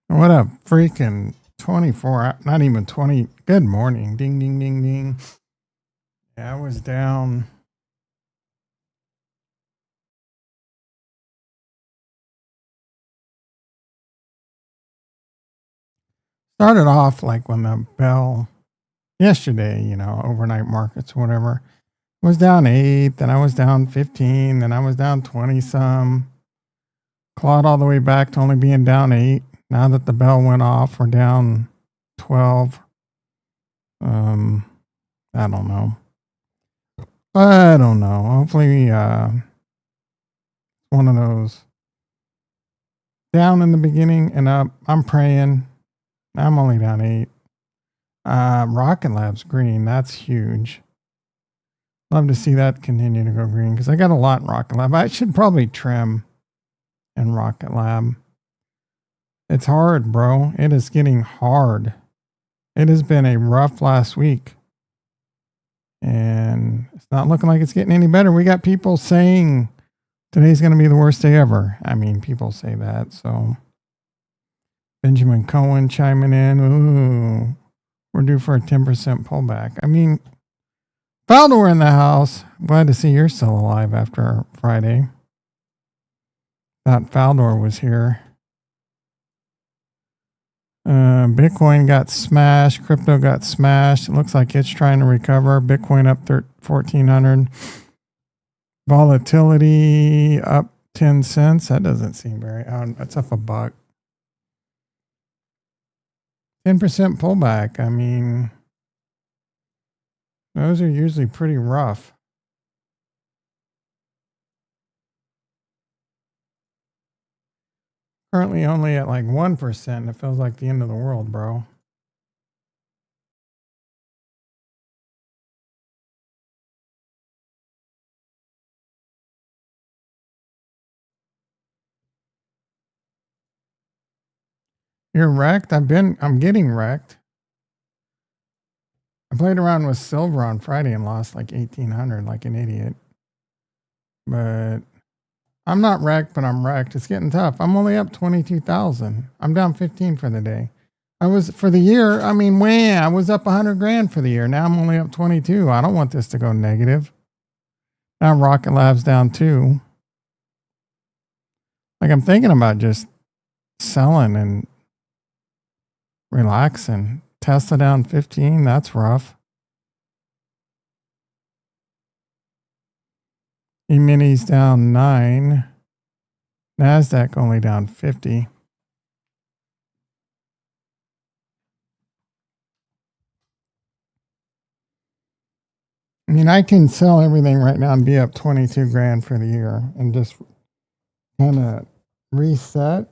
What a freaking 24, not even 20. Good morning. Ding, ding, ding, ding. Yeah, I was down. Started off like when the bell yesterday, overnight markets or whatever, was down 8, then I was down 15, then I was down 20 some. Clawed all the way back to only being down 8. Now that the bell went off, we're down 12. I don't know. I don't know. Hopefully, one of those down in the beginning and up. I'm praying. I'm only down 8. Rocket Lab's green. That's huge. Love to see that continue to go green because I got a lot in Rocket Lab. I should probably trim in Rocket Lab. It's hard, bro. It is getting hard. It has been a rough last week. And it's not looking like it's getting any better. We got people saying today's going to be the worst day ever. I mean, people say that. So Benjamin Cohen chiming in. Ooh, we're due for a 10% pullback. I mean, Faldor in the house. Glad to see you're still alive after Friday. Thought Faldor was here. Bitcoin got smashed. Crypto got smashed. It looks like it's trying to recover. Bitcoin up 1,400. Volatility up 10 cents. That doesn't seem very. That's up $1. 10% pullback. I mean, those are usually pretty rough. Currently only at like 1%. It feels like the end of the world, bro. You're wrecked? I'm getting wrecked. I played around with silver on Friday and lost like 1,800 like an idiot. But I'm not wrecked, but I'm wrecked. It's getting tough. I'm only up 22,000. I'm down 15 for the day. I was for the year. I mean, I was up 100 grand for the year. Now I'm only up 22. I don't want this to go negative. Now Rocket Lab's down 2. Like I'm thinking about just selling and relaxing. Tesla down 15. That's rough. E-minis down 9. NASDAQ only down 50. I mean, I can sell everything right now and be up 22 grand for the year and just kind of reset.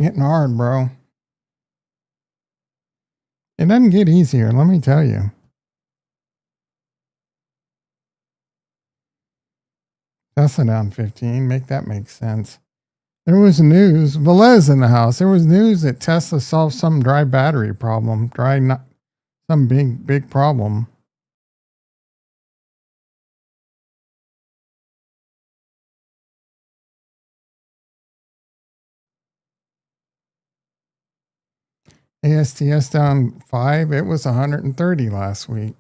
Getting hard, bro. It doesn't get easier, let me tell you. Tesla down 15. Make that make sense. There was news. Velez in the house. There was news that Tesla solved some dry battery problem. Some big problem. ASTS down 5. It was 130 last week.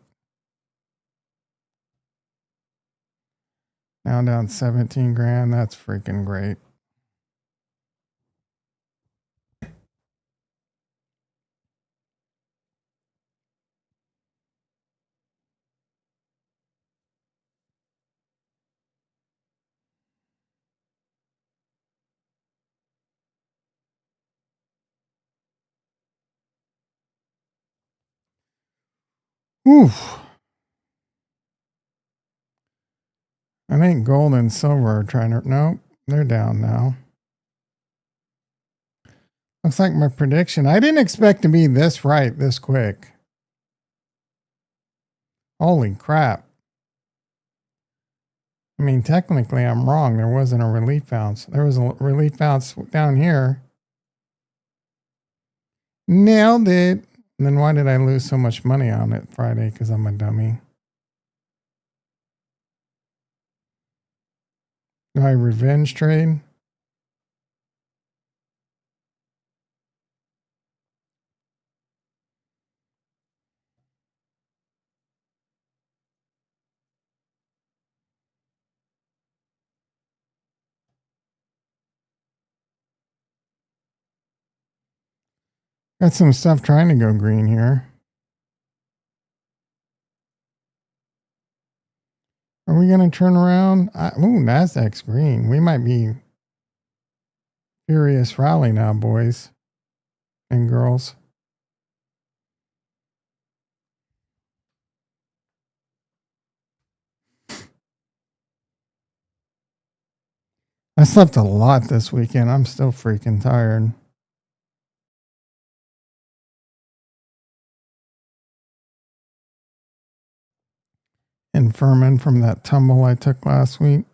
Now down 17 grand. That's freaking great. Oof. I think gold and silver are trying to. Nope, they're down now. Looks like my prediction. I didn't expect to be this right this quick. Holy crap. I mean, technically, I'm wrong. There wasn't a relief bounce. There was a relief bounce down here. Nailed it. And then why did I lose so much money on it Friday? Because I'm a dummy. My revenge trade. Got some stuff trying to go green here. Are we going to turn around? Ooh, Nasdaq's green. We might be furious rally now, boys and girls. I slept a lot this weekend. I'm still freaking tired. And Furman from that tumble I took last week.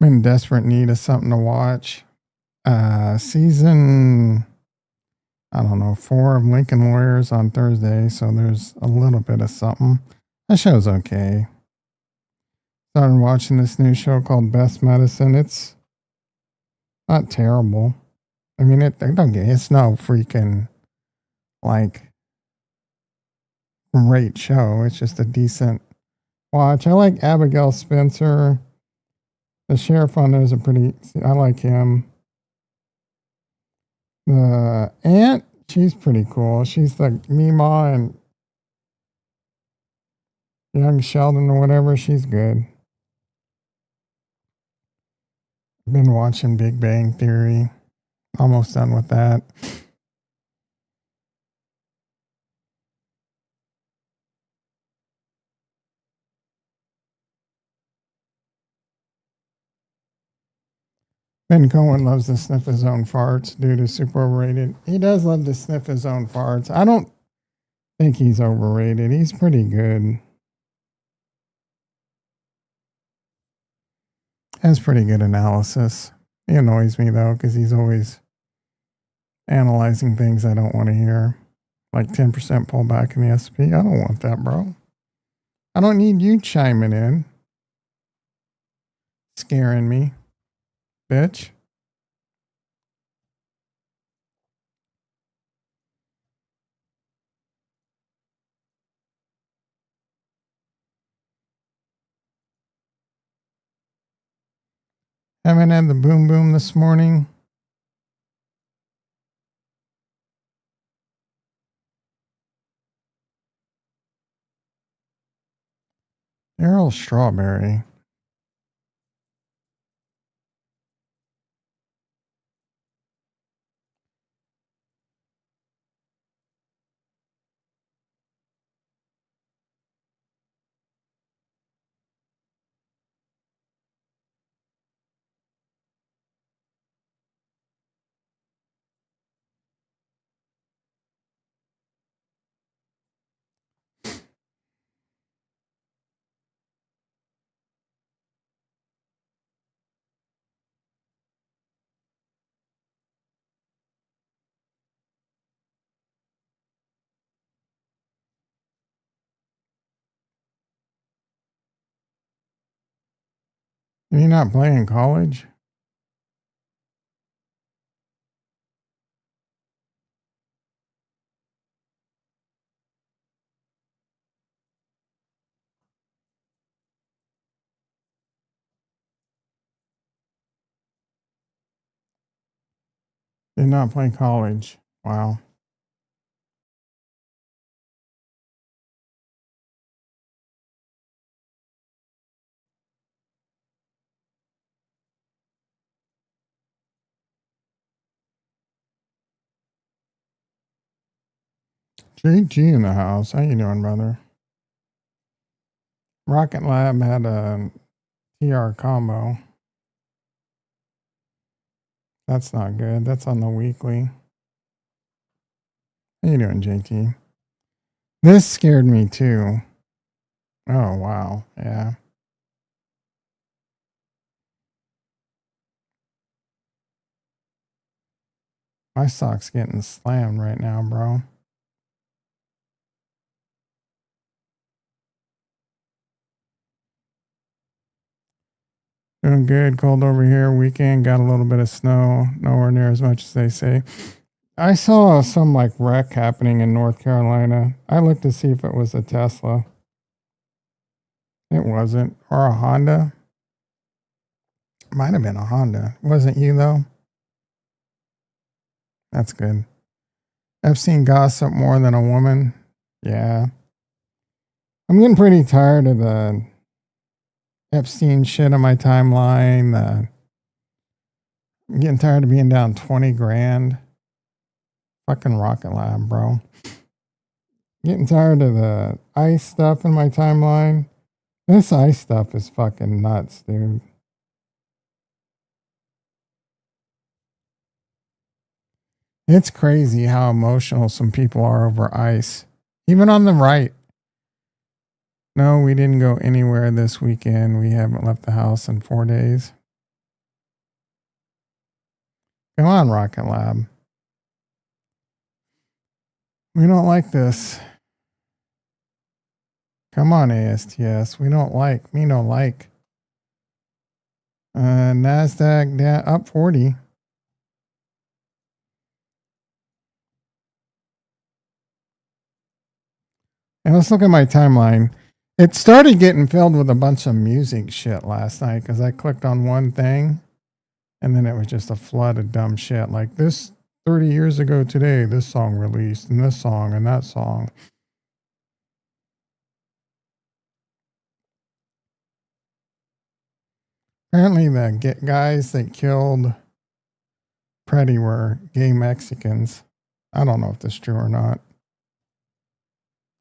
I'm in desperate need of something to watch. Season, I don't know, 4 of Lincoln Lawyers on Thursday, so there's a little bit of something. That show's okay. Started watching this new show called Best Medicine. It's not terrible. I mean, it's no freaking like great show. It's just a decent watch. I like Abigail Spencer. The sheriff on there is I like him. The aunt, she's pretty cool. She's like Mima and young Sheldon or whatever. She's good. Been watching Big Bang Theory. Almost done with that. Ben Cohen loves to sniff his own farts. Dude is super overrated. He does love to sniff his own farts. I don't think he's overrated. He's pretty good. Has pretty good analysis. He annoys me though, because he's always analyzing things I don't want to hear. Like 10% pullback in the SP. I don't want that, bro. I don't need you chiming in. Scaring me. Bitch. Haven't had the boom boom this morning. Daryl Strawberry. Are you not playing college? Did not play college. Wow. JG in the house. How you doing, brother? Rocket Lab had a TR combo. That's not good. That's on the weekly. How you doing, JT? This scared me too. Oh, wow. Yeah. My stock's getting slammed right now, bro. Doing good. Cold over here. Weekend got a little bit of snow. Nowhere near as much as they say. I saw some like wreck happening in North Carolina. I looked to see if it was a Tesla. It wasn't. Or a Honda. Might have been a Honda. Wasn't you though? That's good. I've seen gossip more than a woman. Yeah. I'm getting pretty tired of the Epstein shit on my timeline. I'm getting tired of being down 20 grand. Fucking Rocket Lab, bro. Getting tired of the ICE stuff in my timeline. This ICE stuff is fucking nuts, dude. It's crazy how emotional some people are over ICE. Even on the right. No, we didn't go anywhere this weekend. We haven't left the house in 4 days. Come on, Rocket Lab. We don't like this. Come on, ASTS. We don't like. Me no like. NASDAQ up 40. And let's look at my timeline. It started getting filled with a bunch of music shit last night because I clicked on one thing and then it was just a flood of dumb shit. Like this 30 years ago today, this song released and this song and that song. Apparently the guys that killed Pretty were gay Mexicans. I don't know if that's true or not.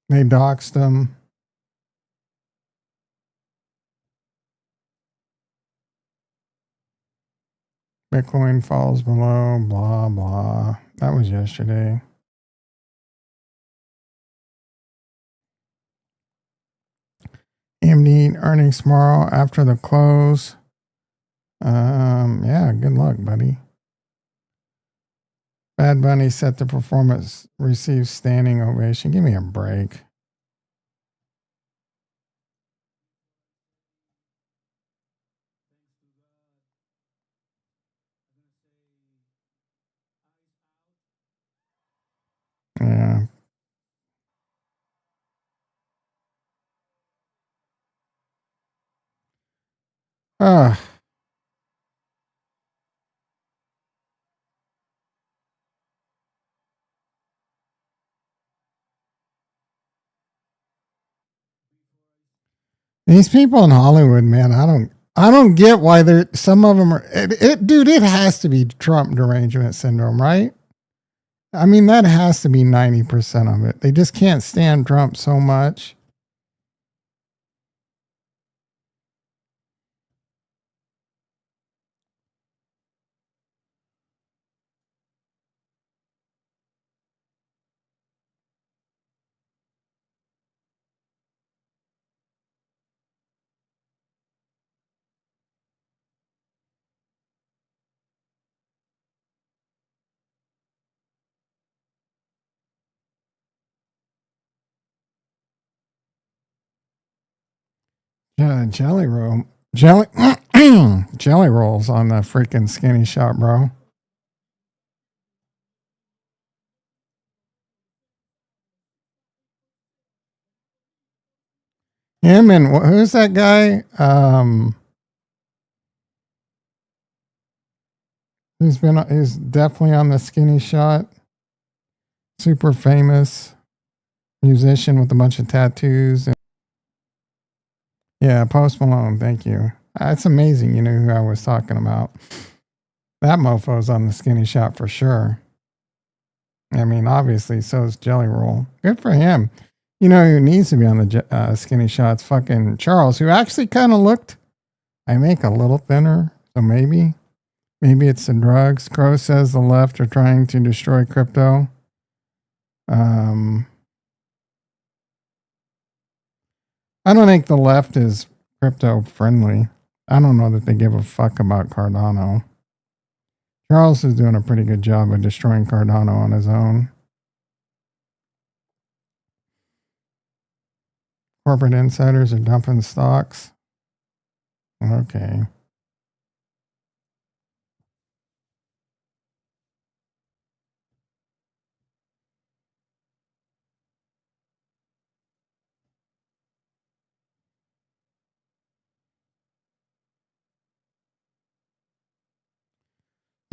They doxed him. Bitcoin falls below, blah, blah. That was yesterday. AMD earnings tomorrow after the close. Yeah, good luck, buddy. Bad Bunny set the performance, receives standing ovation. Give me a break. Yeah. Ah. These people in Hollywood, man, I don't get why they're some of them are dude, it has to be Trump derangement syndrome, right? I mean, that has to be 90% of it. They just can't stand Trump so much. Yeah, jelly jelly rolls on the freaking skinny shop, bro. Him and who's that guy? He's definitely on the skinny shot. Super famous musician with a bunch of tattoos. Yeah, Post Malone. Thank you. It's amazing. You know who I was talking about. That mofo's on the skinny shot for sure. I mean, obviously, so is Jelly Roll. Good for him. You know who needs to be on the skinny shots? Fucking Charles, who actually kind of looked, I think, a little thinner. So maybe it's the drugs. Crow says the left are trying to destroy crypto. I don't think the left is crypto friendly. I don't know that they give a fuck about Cardano. Charles is doing a pretty good job of destroying Cardano on his own. Corporate insiders are dumping stocks. Okay.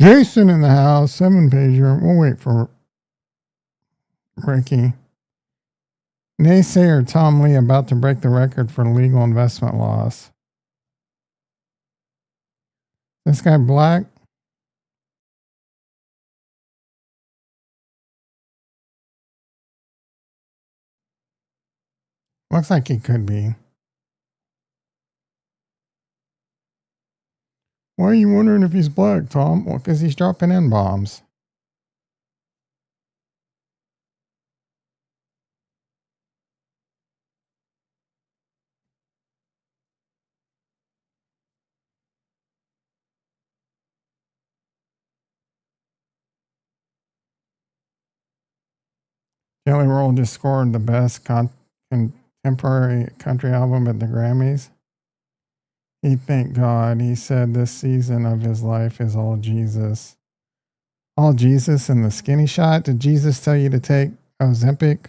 Jason in the house, 7-pager. We'll wait for Ricky. Naysayer Tom Lee about to break the record for legal investment loss. This guy black? Looks like he could be. Why are you wondering if he's black, Tom? Well, because he's dropping N-bombs. Jelly Roll just scored the best contemporary country album at the Grammys. He thanked God. He said this season of his life is all Jesus. All Jesus in the skinny shot? Did Jesus tell you to take Ozempic?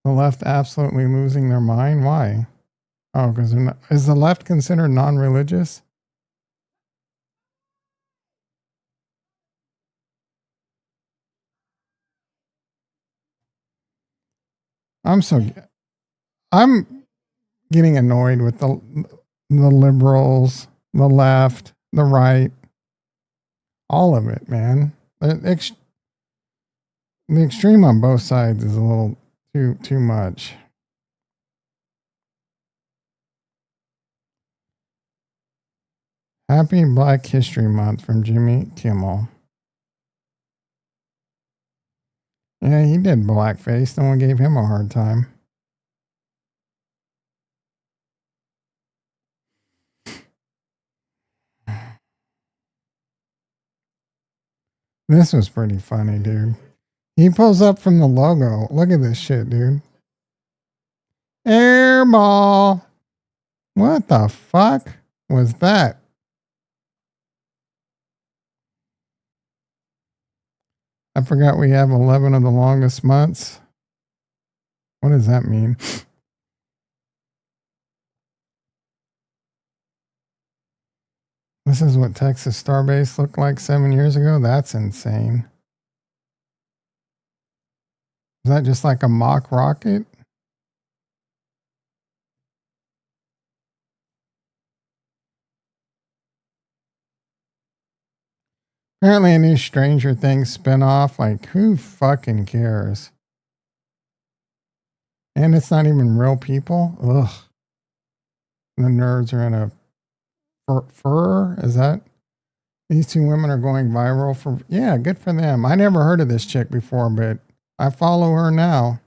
The left absolutely losing their mind? Why? Oh, because is the left considered non-religious? I'm getting annoyed with the liberals, the left, the right, all of it, man. The extreme on both sides is a little too much. Happy Black History Month from Jimmy Kimmel. Yeah, he did blackface. No one gave him a hard time. This was pretty funny, dude. He pulls up from the logo. Look at this shit, dude. Airball. What the fuck was that? I forgot we have 11 of the longest months. What does that mean? This is what Texas Starbase looked like 7 years ago? That's insane. Is that just like a mock rocket? Apparently a new Stranger Things spinoff. Like, who fucking cares? And it's not even real people? Ugh. The nerds are in a fur? Is that? These two women are going viral for... Yeah, good for them. I never heard of this chick before, but I follow her now.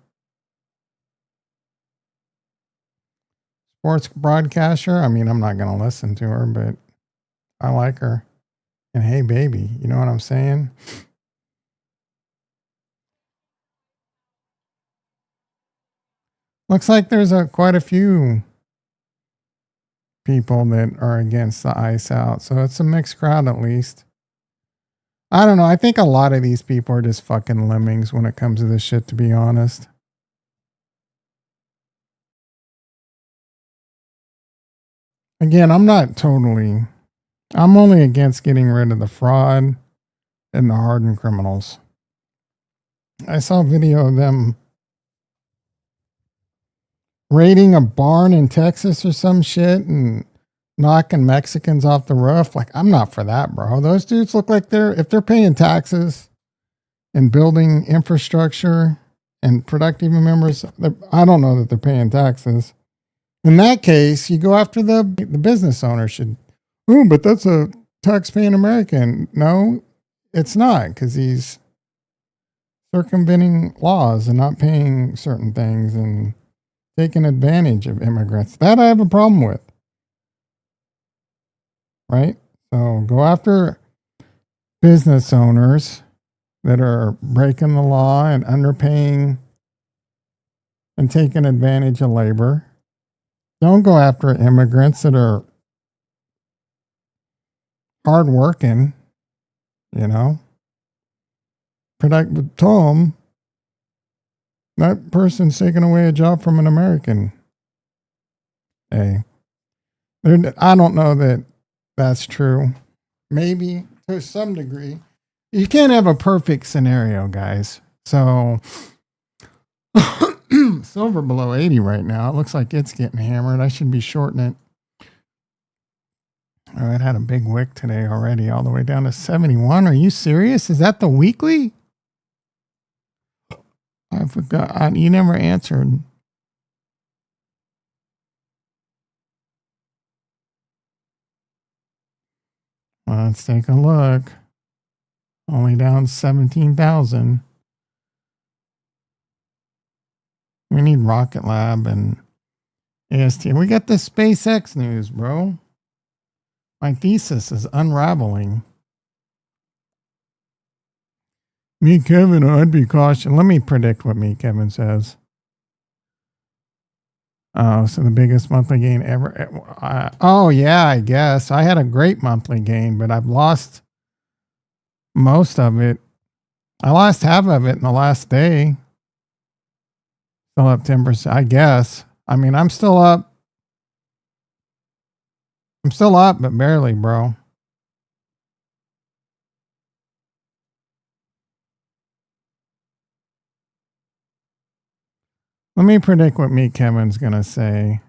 Sports broadcaster. I mean, I'm not going to listen to her, but I like her. And hey, baby, you know what I'm saying? Looks like there's quite a few people that are against the ice out. So it's a mixed crowd at least. I don't know. I think a lot of these people are just fucking lemmings when it comes to this shit, to be honest. Again, I'm only against getting rid of the fraud and the hardened criminals. I saw a video of them raiding a barn in Texas or some shit and knocking Mexicans off the roof. Like, I'm not for that, bro. Those dudes look like if they're paying taxes and building infrastructure and productive members, I don't know that they're paying taxes. In that case, you go after the business owner should. Oh, but that's a tax-paying American. No, it's not, because he's circumventing laws and not paying certain things and taking advantage of immigrants. That I have a problem with. Right? So go after business owners that are breaking the law and underpaying and taking advantage of labor. Don't go after immigrants that are hardworking, you know. But Tom, that person's taking away a job from an American. Hey, I don't know that that's true. Maybe to some degree. You can't have a perfect scenario, guys. So silver below 80 right now. It looks like it's getting hammered. I should be shorting it. Oh, it had a big wick today already, all the way down to 71. Are you serious? Is that the weekly? I forgot. You never answered. Well, let's take a look. Only down 17,000. We need Rocket Lab and AST. We got the SpaceX news, bro. My thesis is unraveling. Me, Kevin, I'd be cautious. Let me predict what me, Kevin says. Oh, so the biggest monthly gain ever. Oh, yeah, I guess. I had a great monthly gain, but I've lost most of it. I lost half of it in the last day. Still up 10%, I guess. I mean, I'm still up. I'm still up, but barely, bro. Let me predict what me, Kevin's going to say.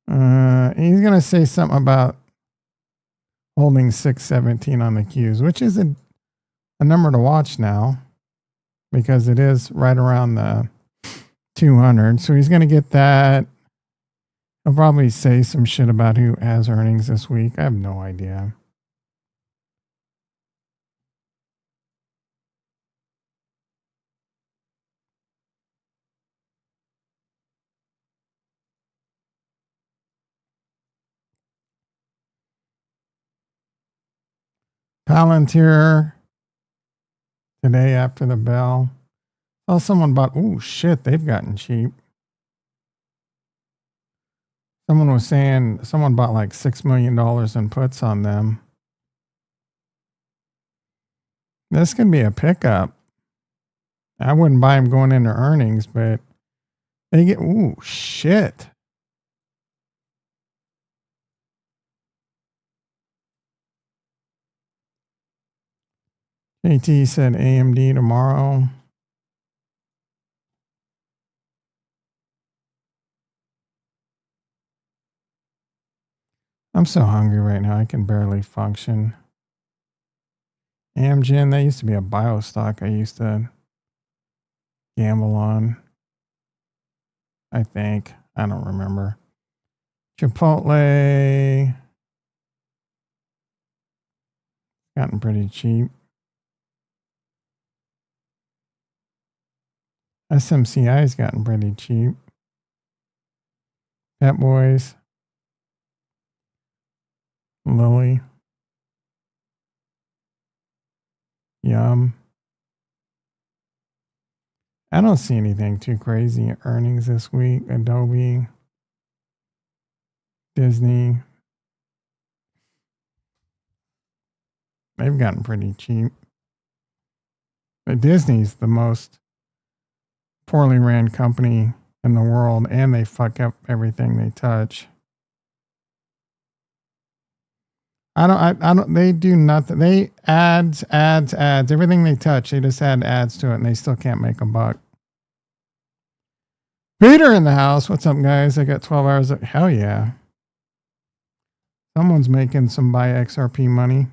He's going to say something about holding 617 on the Qs, which is a number to watch now because it is right around the 200. So he's going to get that. He'll probably say some shit about who has earnings this week. I have no idea. Palantir today after the bell. Oh, someone bought. Oh, shit. They've gotten cheap. Someone was saying someone bought like $6 million in puts on them. This can be a pickup. I wouldn't buy them going into earnings, but they get. Ooh, shit. JT said AMD tomorrow. I'm so hungry right now. I can barely function. Amgen, that used to be a bio stock I used to gamble on. I think. I don't remember. Chipotle. Gotten pretty cheap. SMCI's gotten pretty cheap. Pet Boys. Lily. Yum. I don't see anything too crazy earnings this week. Adobe. Disney. They've gotten pretty cheap. But Disney's the most poorly ran company in the world, and they fuck up everything they touch. I don't, they do nothing. They ads. Everything they touch, they just add ads to it and they still can't make a buck. Peter in the house. What's up, guys? I got 12 hours. Hell yeah. Someone's making some buy XRP money.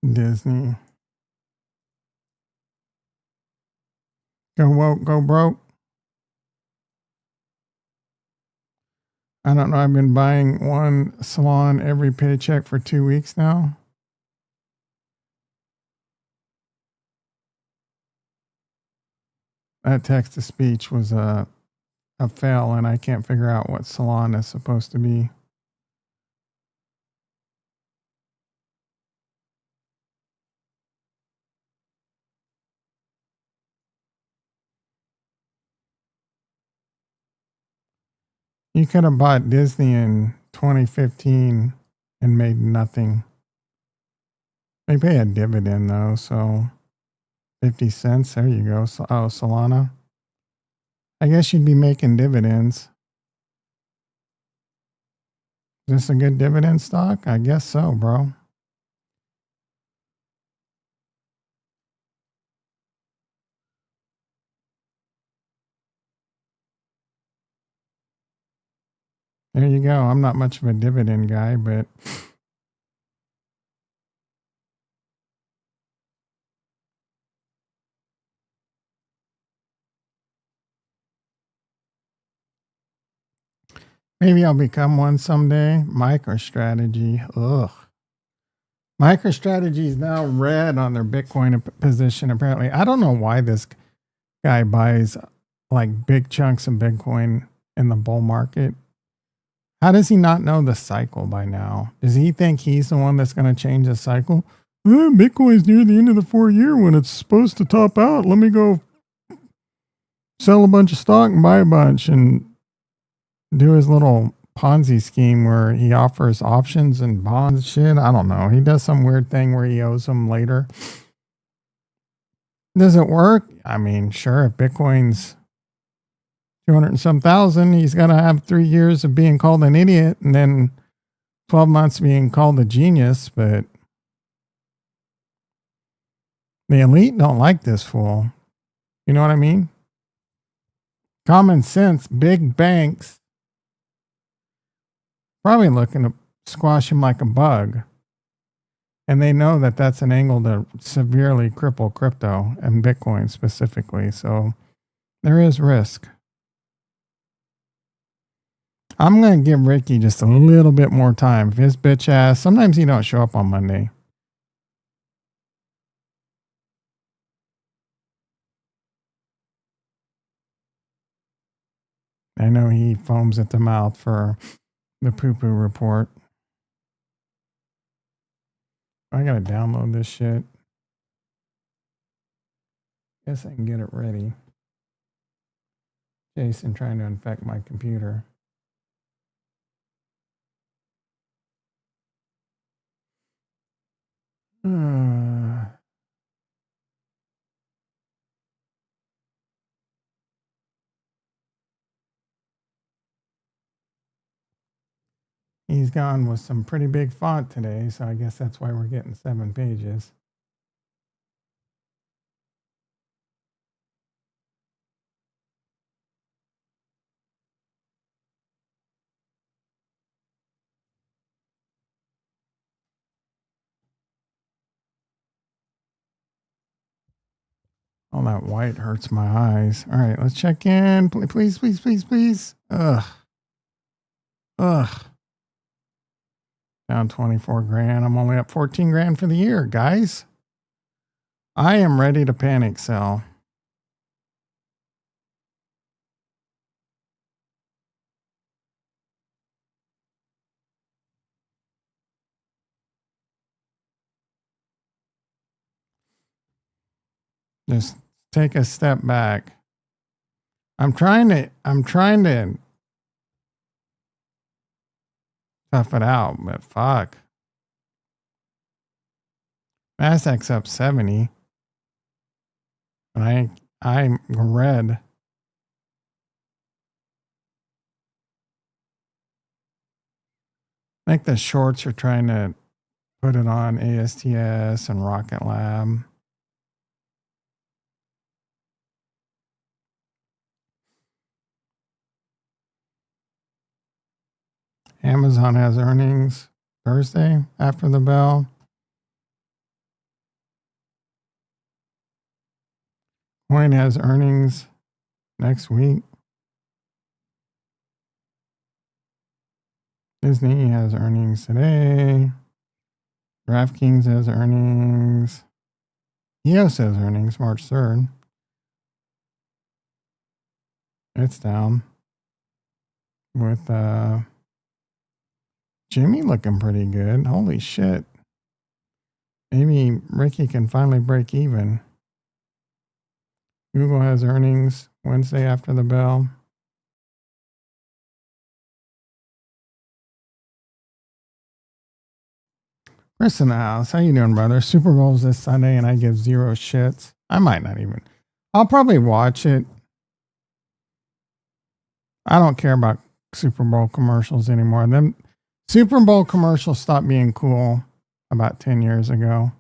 Disney. Go woke, go broke. I don't know. I've been buying one salon every paycheck for 2 weeks now. That text to speech was a fail, and I can't figure out what salon is supposed to be. You could have bought Disney in 2015 and made nothing. They pay a dividend though, so 50 cents. There you go. So, oh, Solana. I guess you'd be making dividends. Is this a good dividend stock? I guess so, bro. There you go. I'm not much of a dividend guy, but maybe I'll become one someday. MicroStrategy. Ugh. MicroStrategy is now red on their Bitcoin position, apparently. I don't know why this guy buys like big chunks of Bitcoin in the bull market. How does he not know the cycle by now? Does he think he's the one that's going to change the cycle? Bitcoin's near the end of the 4-year when it's supposed to top out. Let me go sell a bunch of stock and buy a bunch and do his little Ponzi scheme where he offers options and bonds and shit. I don't know. He does some weird thing where he owes them later. Does it work? I mean, sure. If Bitcoin's 200 and some thousand, he's got to have 3 years of being called an idiot and then 12 months being called a genius. But the elite don't like this fool. You know what I mean? Common sense, big banks probably looking to squash him like a bug. And they know that that's an angle to severely cripple crypto and Bitcoin specifically. So there is risk. I'm going to give Ricky just a little bit more time. If his bitch ass, sometimes he don't show up on Monday. I know he foams at the mouth for the poo-poo report. I got to download this shit. Guess I can get it ready. Jason trying to infect my computer. He's gone with some pretty big font today, so I guess that's why we're getting 7 pages. All that white hurts my eyes. All right, let's check in. Please, please, please, please. Ugh. Down 24 grand. I'm only up 14 grand for the year, guys. I am ready to panic sell. Just take a step back. I'm trying to tough it out, but fuck. Nasdaq's up 70. And I'm red. I think the shorts are trying to put it on ASTS and Rocket Lab. Amazon has earnings Thursday after the bell. Coin has earnings next week. Disney has earnings today. DraftKings has earnings. EOS has earnings March 3rd. It's down. With Jimmy looking pretty good. Holy shit. Maybe Ricky can finally break even. Google has earnings Wednesday after the bell. Chris in the house. How you doing, brother? Super Bowl's this Sunday, and I give zero shits. I might not even. I'll probably watch it. I don't care about Super Bowl commercials anymore. Them Super Bowl commercials stopped being cool about 10 years ago.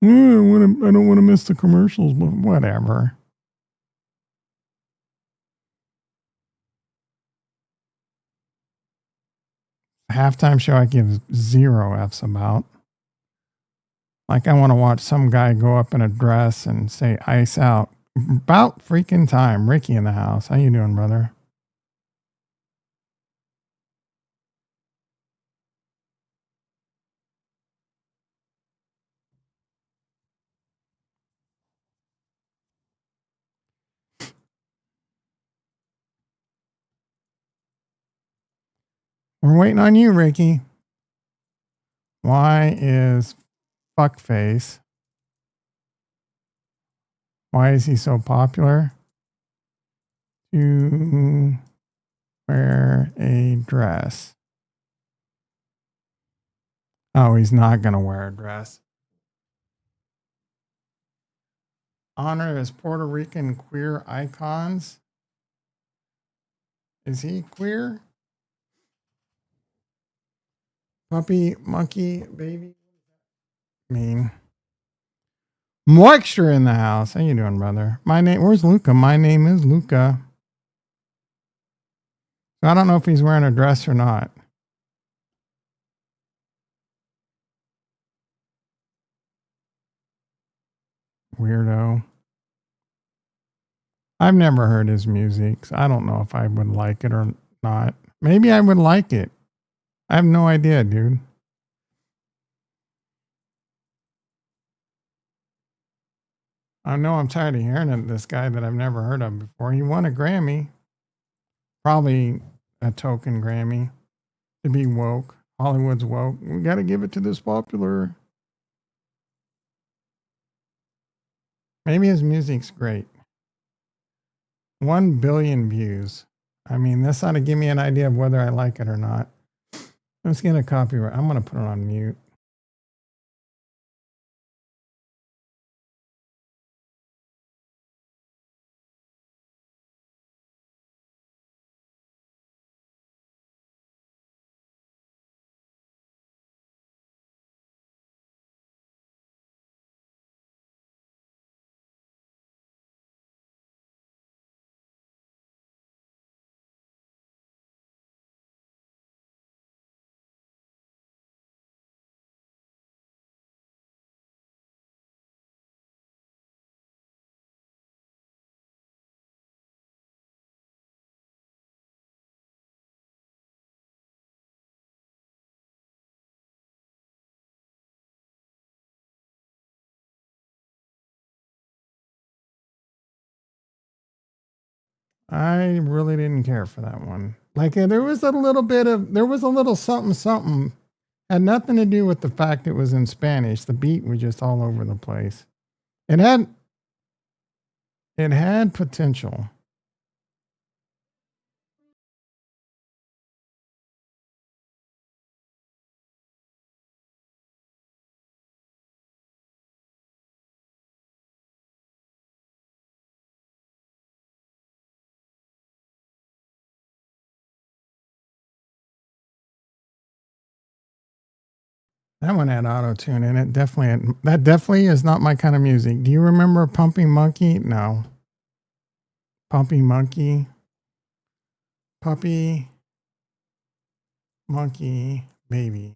I don't want to miss the commercials, but whatever. Halftime show I give zero F's about. Like I want to watch some guy go up in a dress and say ice out. About freaking time. Ricky in the house. How you doing, brother? We're waiting on you, Ricky. Why is fuckface? Why is he so popular? To wear a dress. Oh, he's not going to wear a dress. Honor as Puerto Rican queer icons. Is he queer? Puppy, monkey, baby. Mean. Moisture in the house. How you doing, brother? Where's Luca? My name is Luca. I don't know if he's wearing a dress or not. Weirdo. I've never heard his music, so I don't know if I would like it or not. Maybe I would like it. I have no idea, dude. I know I'm tired of hearing of this guy that I've never heard of before. He won a Grammy. Probably a token Grammy to be woke. Hollywood's woke. We got to give it to this popular. Maybe his music's great. 1 billion views. I mean, this ought to give me an idea of whether I like it or not. Let's get a copyright. I'm going to put it on mute. I really didn't care for that one. Like there was a little something something. Had nothing to do with the fact it was in Spanish. The beat was just all over the place. It had potential. That one had auto tune in it. That definitely is not my kind of music. Do you remember Pumping Monkey? No. Pumping Monkey. Puppy. Monkey. Baby.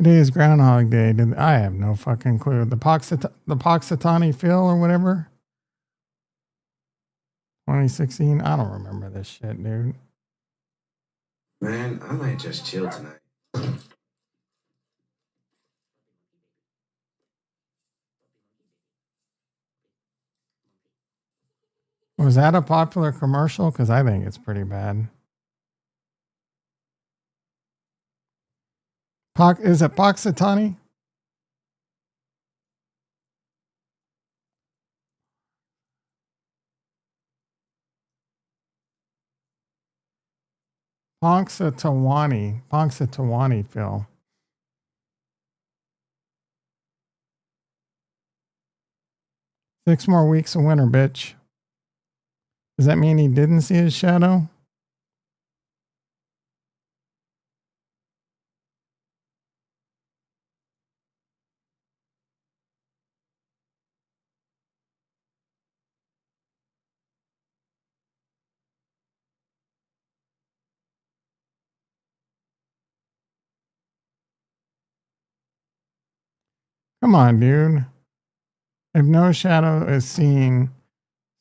Today is Groundhog Day. I have no fucking clue. The Poxitani Phil or whatever. 2016. I don't remember this shit, dude. Man, I might just chill tonight. Was that a popular commercial? Because I think it's pretty bad. Is it Poxitani? Punxsutawney, Phil. Six more weeks of winter, bitch. Does that mean he didn't see his shadow? Come on, dude. If no shadow is seen,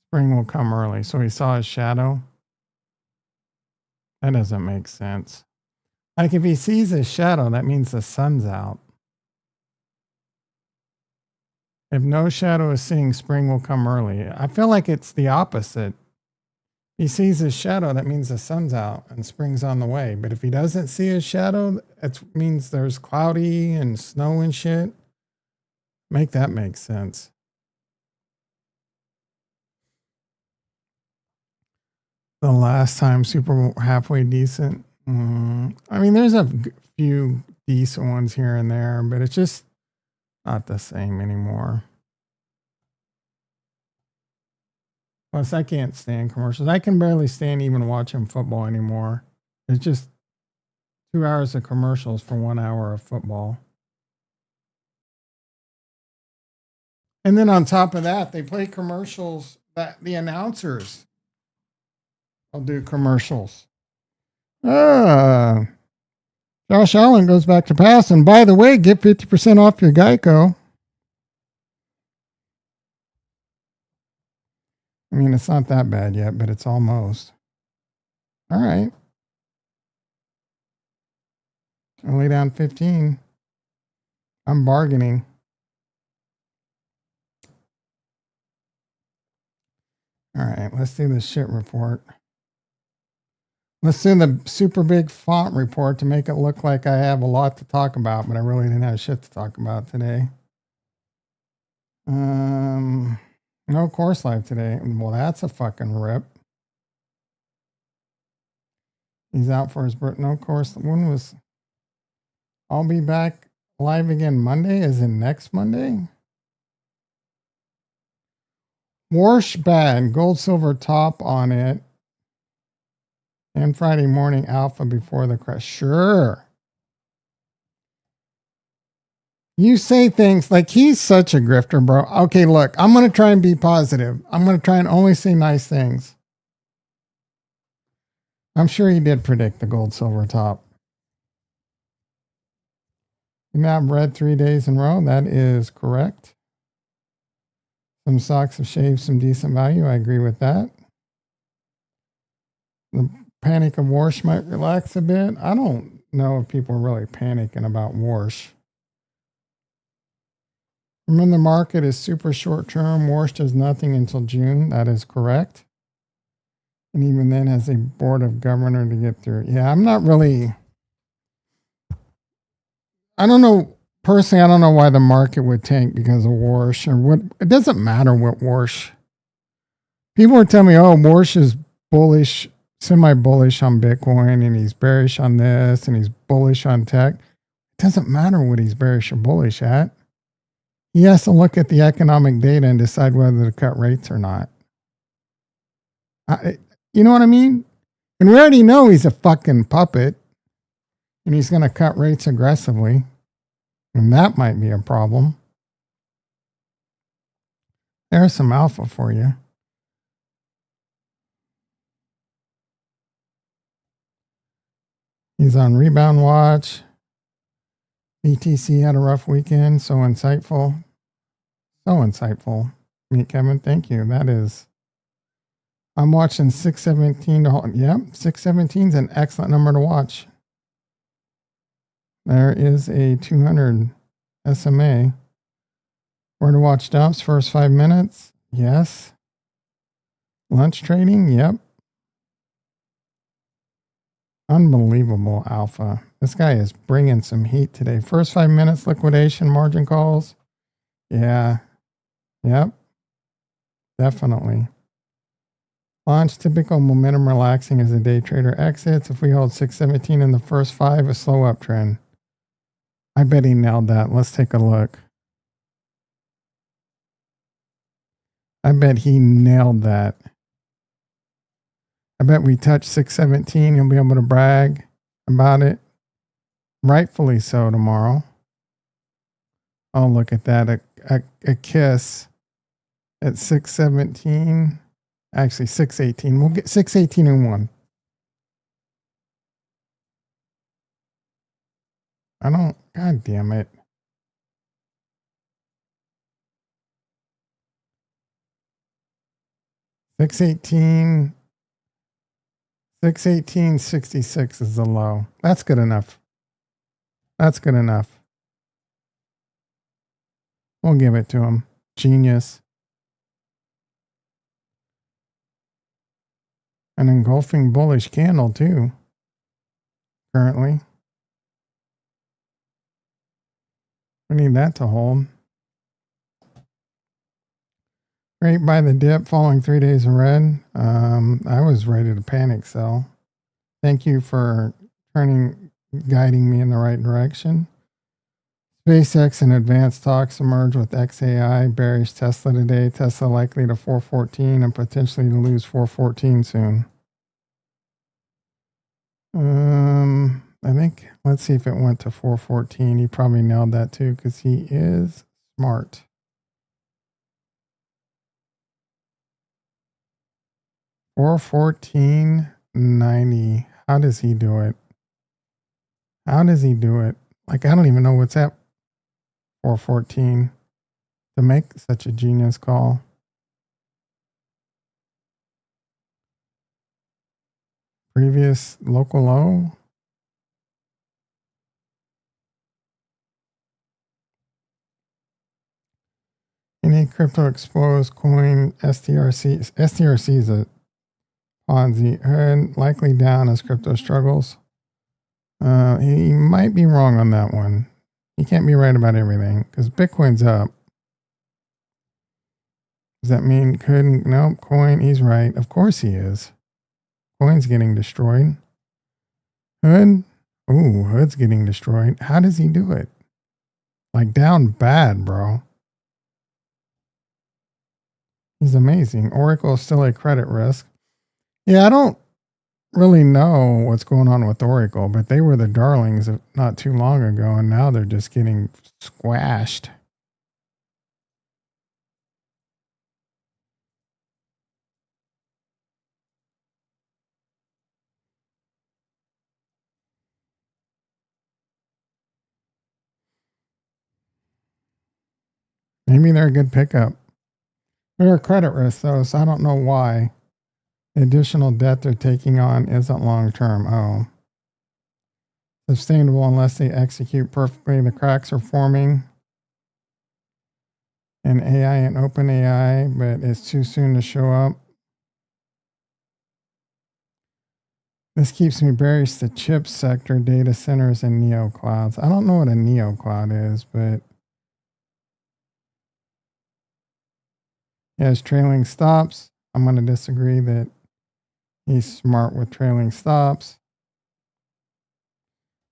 spring will come early. So he saw his shadow? That doesn't make sense. Like if he sees his shadow, that means the sun's out. If no shadow is seen, spring will come early. I feel like it's the opposite. He sees his shadow, that means the sun's out and spring's on the way. But if he doesn't see his shadow, it means there's cloudy and snow and shit. Make that make sense. The last time Super Bowl halfway decent. I mean, there's a few decent ones here and there, but it's just not the same anymore. Plus, I can't stand commercials. I can barely stand even watching football anymore. It's just 2 hours of commercials for 1 hour of football. And then on top of that, they play commercials that the announcers will do commercials. Josh Allen goes back to pass. And by the way, get 50% off your Geico. I mean, it's not that bad yet, but it's almost. All right. I'll lay down 15. I'm bargaining. All right, let's do the shit report. Let's do the super big font report to make it look like I have a lot to talk about, but I really didn't have shit to talk about today. No course live today. Well, that's a fucking rip. He's out for his birthday. No course. When was... I'll be back live again Monday, as in next Monday. Warsh bad, gold silver top on it. And Friday morning alpha before the crash. Sure. You say things like he's such a grifter, bro. Okay, look, I'm going to try and be positive. I'm going to try and only say nice things. I'm sure he did predict the gold silver top. Now red 3 days in a row. That is correct. Some stocks have shaved some decent value. I agree with that. The panic of Warsh might relax a bit. I don't know if people are really panicking about Warsh. Remember, the market is super short term. Warsh does nothing until June. That is correct. And even then has a board of governor to get through. Yeah, I'm not really... I don't know. Personally, I don't know why the market would tank because of Warsh or what. It doesn't matter what Warsh. People are telling me, oh, Warsh is bullish, semi-bullish on Bitcoin, and he's bearish on this, and he's bullish on tech. It doesn't matter what he's bearish or bullish at. He has to look at the economic data and decide whether to cut rates or not. You know what I mean? And we already know he's a fucking puppet, and he's going to cut rates aggressively. And that might be a problem. There's some alpha for you. He's on rebound watch. BTC had a rough weekend. So insightful. So insightful. Meet Kevin. Thank you. That is. I'm watching 617 to hold. Yep. 617 is an excellent number to watch. There is a 200 SMA. Where to watch dumps? First 5 minutes? Yes. Lunch trading? Yep. Unbelievable alpha. This guy is bringing some heat today. First 5 minutes, liquidation, margin calls. Yeah. Yep. Definitely. Launch typical momentum relaxing as the day trader exits. If we hold 617 in the first 5, a slow uptrend. I bet he nailed that. Let's take a look. I bet he nailed that. I bet we touch 617. He'll be able to brag about it. Rightfully so tomorrow. Oh, look at that. A kiss at 617. Actually, 618. We'll get 618 and 1. God damn it. $618, 618.66 is the low. That's good enough. That's good enough. We'll give it to him. Genius. An engulfing bullish candle too. Currently. We need that to hold. Great by the dip following 3 days in red. I was ready to panic sell. Thank you for guiding me in the right direction. SpaceX and advanced talks emerge with XAI. Bearish Tesla today. Tesla likely to 414 and potentially to lose 414 soon. I think, let's see if it went to 414. He probably nailed that too because he is smart. $414.90. How does he do it? How does he do it? Like, I don't even know what's at 414 to make such a genius call. Previous local low. Any crypto exposed coin STRC. STRC is a Ponzi. And likely down as crypto struggles. He might be wrong on that one. He can't be right about everything because Bitcoin's up. Does that mean couldn't? Nope. Coin, he's right. Of course he is. Coin's getting destroyed. Hood? Ooh, Hood's getting destroyed. How does he do it? Like down bad, bro. He's amazing. Oracle is still a credit risk. Yeah, I don't really know what's going on with Oracle, but they were the darlings not too long ago, and now they're just getting squashed. Maybe they're a good pickup. They're a credit risk, though, so I don't know why. The additional debt they're taking on isn't long term. Oh. Sustainable unless they execute perfectly. The cracks are forming in AI and OpenAI, but it's too soon to show up. This keeps me bearish. The chip sector, data centers, and neo clouds. I don't know what a neo cloud is, but he has trailing stops. I'm going to disagree that he's smart with trailing stops.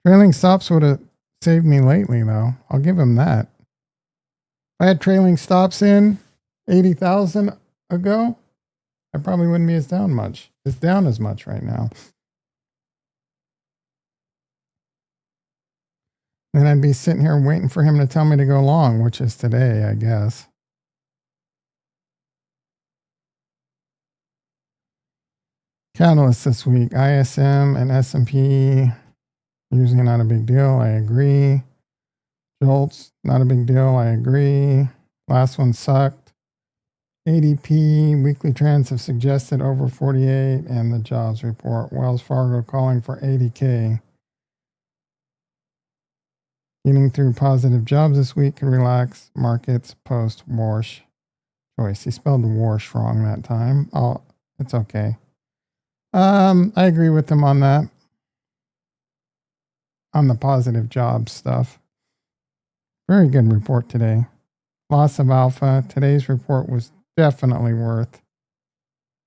Trailing stops would have saved me lately, though. I'll give him that. If I had trailing stops in 80,000 ago, I probably wouldn't be as down as much right now. Then I'd be sitting here waiting for him to tell me to go long, which is today, I guess. Catalyst this week, ISM and S&P, usually not a big deal. I agree. Jolts, not a big deal. I agree. Last one sucked. ADP, weekly trends have suggested over 48, and the jobs report. Wells Fargo calling for 80K. Getting through positive jobs this week can relax markets post-Warsh choice. He spelled Warsh wrong that time. Oh, it's okay. I agree with him on that. On the positive jobs stuff. Very good report today. Loss of alpha. Today's report was definitely worth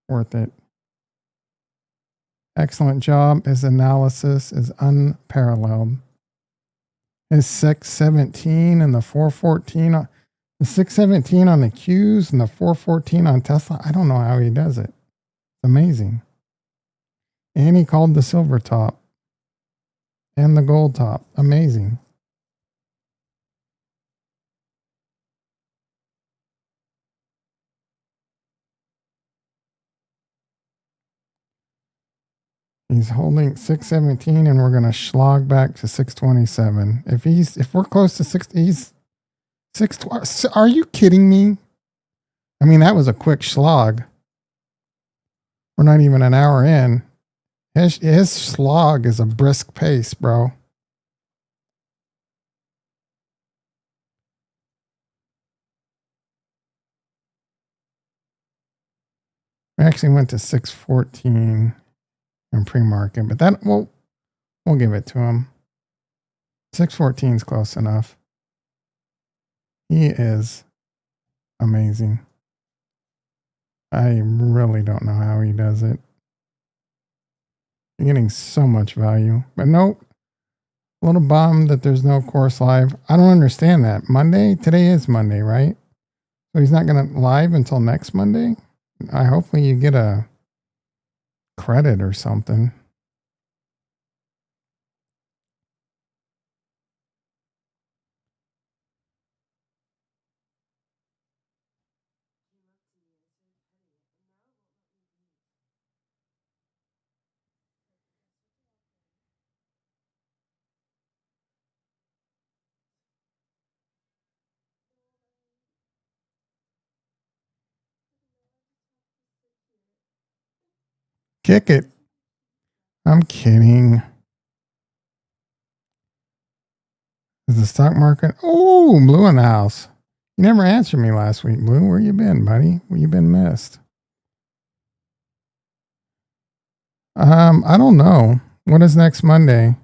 it. Excellent job. His analysis is unparalleled. His 617 and the 414, the 617 on the Qs and the 414 on Tesla. I don't know how he does it. It's amazing. And he called the silver top and the gold top. Amazing. He's holding 617 and we're going to slog back to 627. If we're close to 60, he's 6. Are you kidding me? I mean, that was a quick slog. We're not even an hour in. His slog is a brisk pace, bro. We actually went to 614 in pre-market, but that we'll give it to him. 614 is close enough. He is amazing. I really don't know how he does it. You're getting so much value, but nope. A little bummed that there's no course live. I don't understand that. Monday? Today is Monday, right? So he's not going to live until next Monday? Hopefully you get a credit or something. Kick it. I'm kidding. Is the stock market? Oh, Blue in the house. You never answered me last week, Blue. Where you been, buddy? Where you been missed? I don't know. What is next Monday?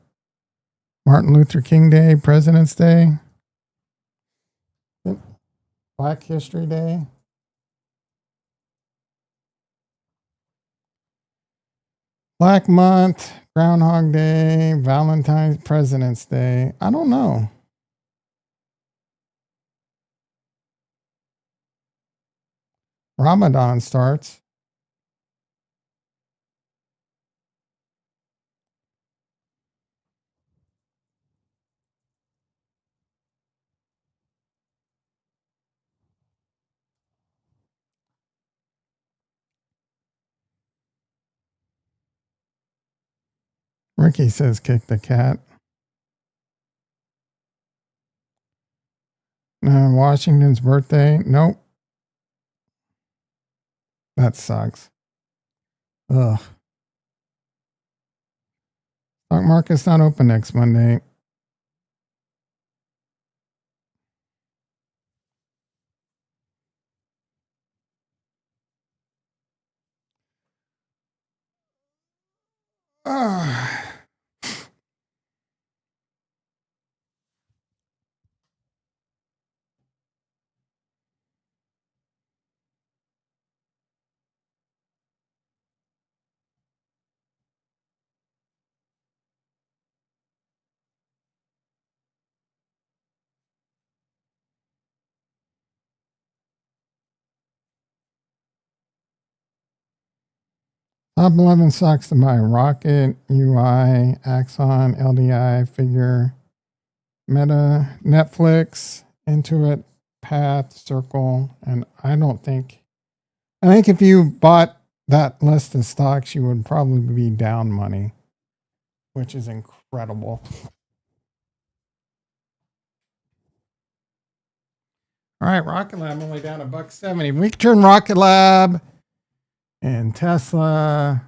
Martin Luther King Day, President's Day, Black History Day. Black Month, Groundhog Day, Valentine's, President's Day. I don't know. Ramadan starts. Ricky says kick the cat. Washington's birthday. Nope. That sucks. Ugh. Stock market's not open next Monday. Top 11 stocks to buy: Rocket, UI, Axon, LDI, Figure, Meta, Netflix, Intuit, Path, Circle, and I think if you bought that list of stocks, you would probably be down money, which is incredible. All right, Rocket Lab only down $1.70. We can turn Rocket Lab and Tesla.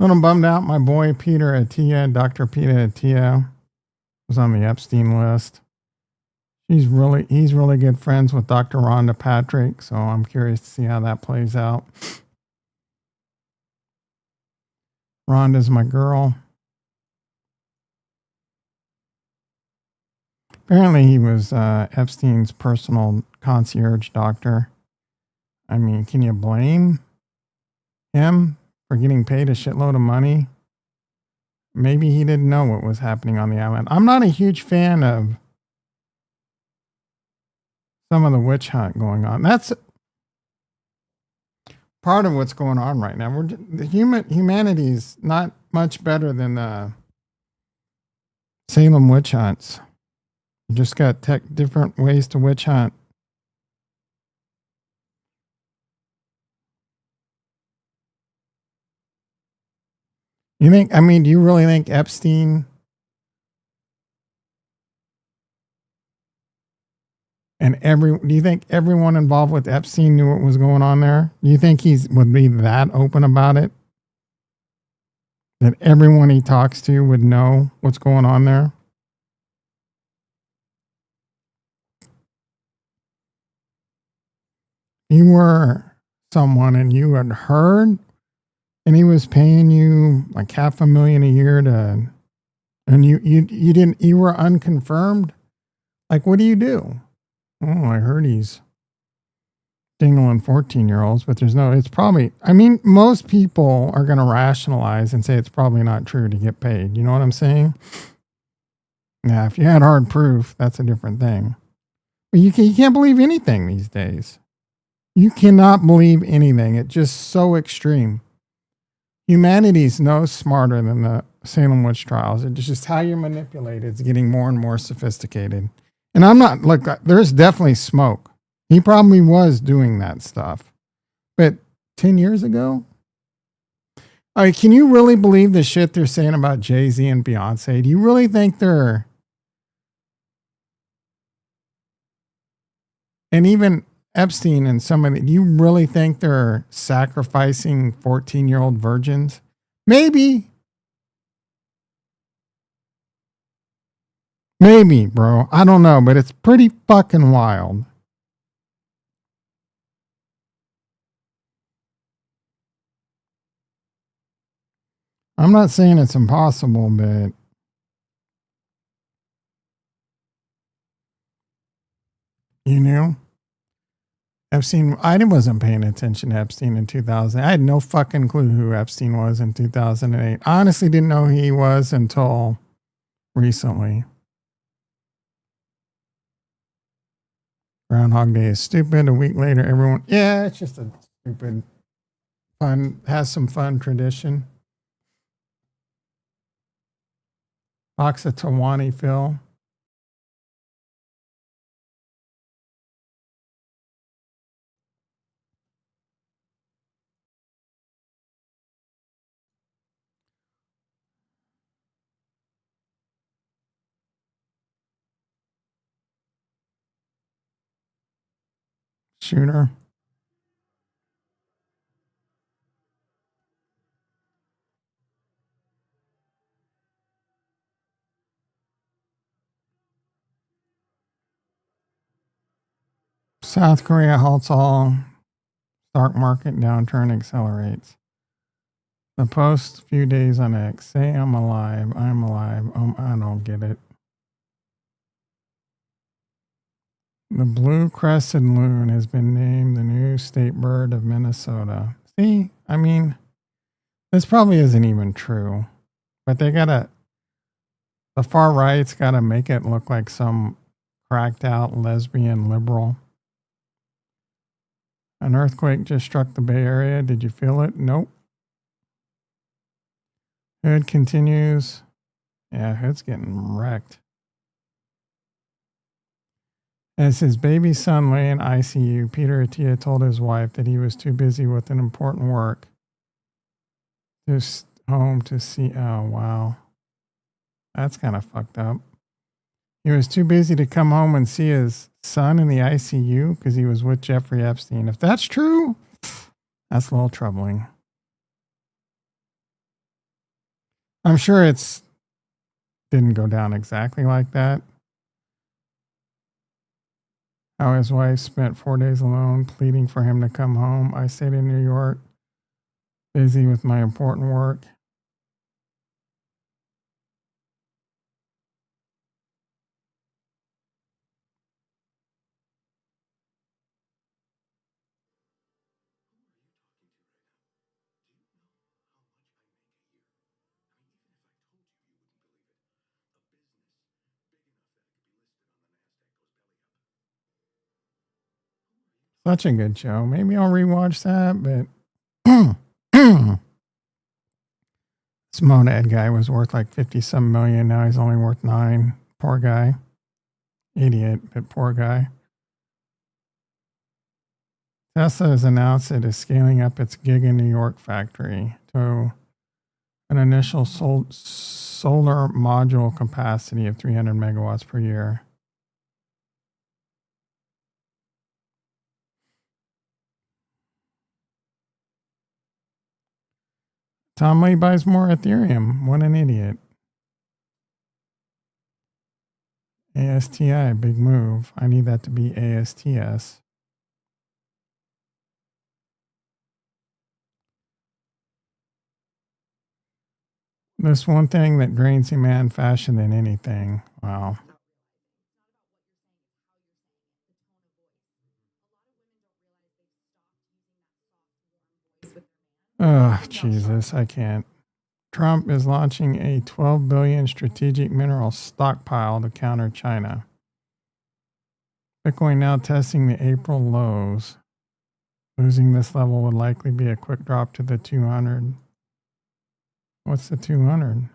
A little bummed out. My boy Peter Attia, Dr. Peter Attia, was on the Epstein list. He's really good friends with Dr. Rhonda Patrick, so I'm curious to see how that plays out. Rhonda's my girl. Apparently, he was Epstein's personal concierge doctor. I mean, can you blame him for getting paid a shitload of money? Maybe he didn't know what was happening on the island. I'm not a huge fan of some of the witch hunt going on. That's part of what's going on right now. Humanity's not much better than the Salem witch hunts. You just got different ways to witch hunt. You think? I mean, do you really think Epstein and do you think everyone involved with Epstein knew what was going on there? Do you think would be that open about it? That everyone he talks to would know what's going on there? You were someone and you had heard and he was paying you like $500,000 a year and you didn't, you were unconfirmed. Like, what do you do? Oh, I heard he's dingling 14-year-olds, but it's probably, I mean, most people are going to rationalize and say it's probably not true to get paid. You know what I'm saying? Now, if you had hard proof, that's a different thing. But you can't believe anything these days. You cannot believe anything. It's just so extreme. Humanity's no smarter than the Salem witch trials. It's just how you're manipulated. It's getting more and more sophisticated. And I'm not, look, there's definitely smoke. He probably was doing that stuff. But 10 years ago? All right, can you really believe the shit they're saying about Jay-Z and Beyonce? Do you really think they're... And even Epstein and some of the... Do you really think they're sacrificing 14-year-old virgins? Maybe. Maybe, bro. I don't know, but it's pretty fucking wild. I'm not saying it's impossible, but you know, Epstein, I wasn't paying attention to Epstein in 2000. I had no fucking clue who Epstein was in 2008. I honestly didn't know who he was until recently. Groundhog Day is stupid. A week later, everyone, yeah, it's just a stupid, has some fun tradition. Box of Tawani Phil. Shooter. South Korea halts all. Stock market downturn accelerates. The post few days on X. Say I'm alive. I'm alive. I don't get it. The blue crested loon has been named the new state bird of Minnesota. See, I mean, this probably isn't even true, but the far right's gotta make it look like some cracked out lesbian liberal. An earthquake just struck the Bay Area. Did you feel it? Nope. Hood continues. Yeah, Hood's getting wrecked. As his baby son lay in ICU, Peter Attia told his wife that he was too busy with an important work just home to see. Oh, wow. That's kind of fucked up. He was too busy to come home and see his son in the ICU because he was with Jeffrey Epstein. If that's true, that's a little troubling. I'm sure it's didn't go down exactly like that. How his wife spent 4 days alone, pleading for him to come home. I stayed in New York, busy with my important work. Such a good show. Maybe I'll rewatch that, but this Monad guy was worth like 50 some million. Now he's only worth 9. Poor guy. Idiot, but poor guy. Tesla has announced it is scaling up its Giga New York factory to an initial solar module capacity of 300 megawatts per year. Tom Lee buys more Ethereum. What an idiot. ASTI, big move. I need that to be ASTS. There's one thing that drains a man faster than anything. Wow. Oh, Jesus, I can't. Trump is launching a 12 billion strategic mineral stockpile to counter China. Bitcoin now testing the April lows. Losing this level would likely be a quick drop to the 200. What's the 200?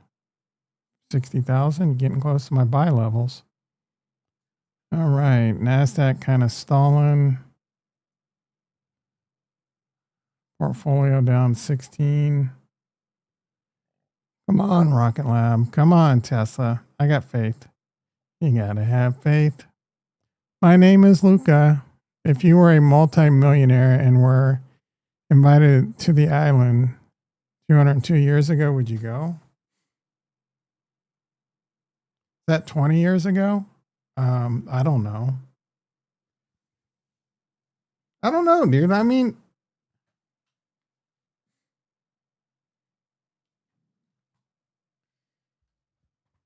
60,000? Getting close to my buy levels. All right. NASDAQ kind of stalling. Portfolio down 16. Come on, Rocket Lab. Come on, Tesla. I got faith. You got to have faith. My name is Luca. If you were a multimillionaire and were invited to the island 202 years ago, would you go? Is that 20 years ago? I don't know. I don't know, dude. I mean,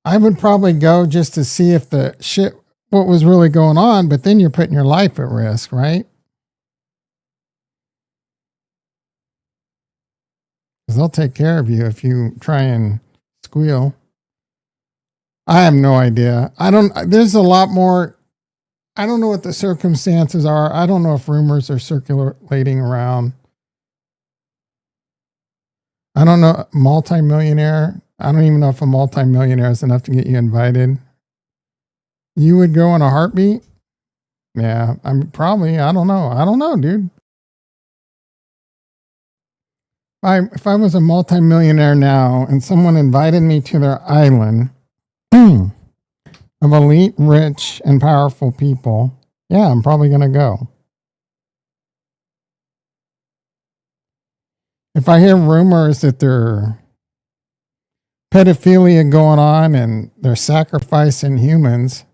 I would probably go just to see if the shit, what was really going on, but then you're putting your life at risk, right? Because they'll take care of you if you try and squeal. I have no idea. There's a lot more. I don't know what the circumstances are. I don't know if rumors are circulating around. I don't know. Multimillionaire. I don't even know if a multimillionaire is enough to get you invited. You would go in a heartbeat? Yeah, I'm probably. I don't know. I don't know, dude. If I was a multimillionaire now and someone invited me to their island of elite, rich, and powerful people, yeah, I'm probably going to go. If I hear rumors that there's pedophilia going on and they're sacrificing humans,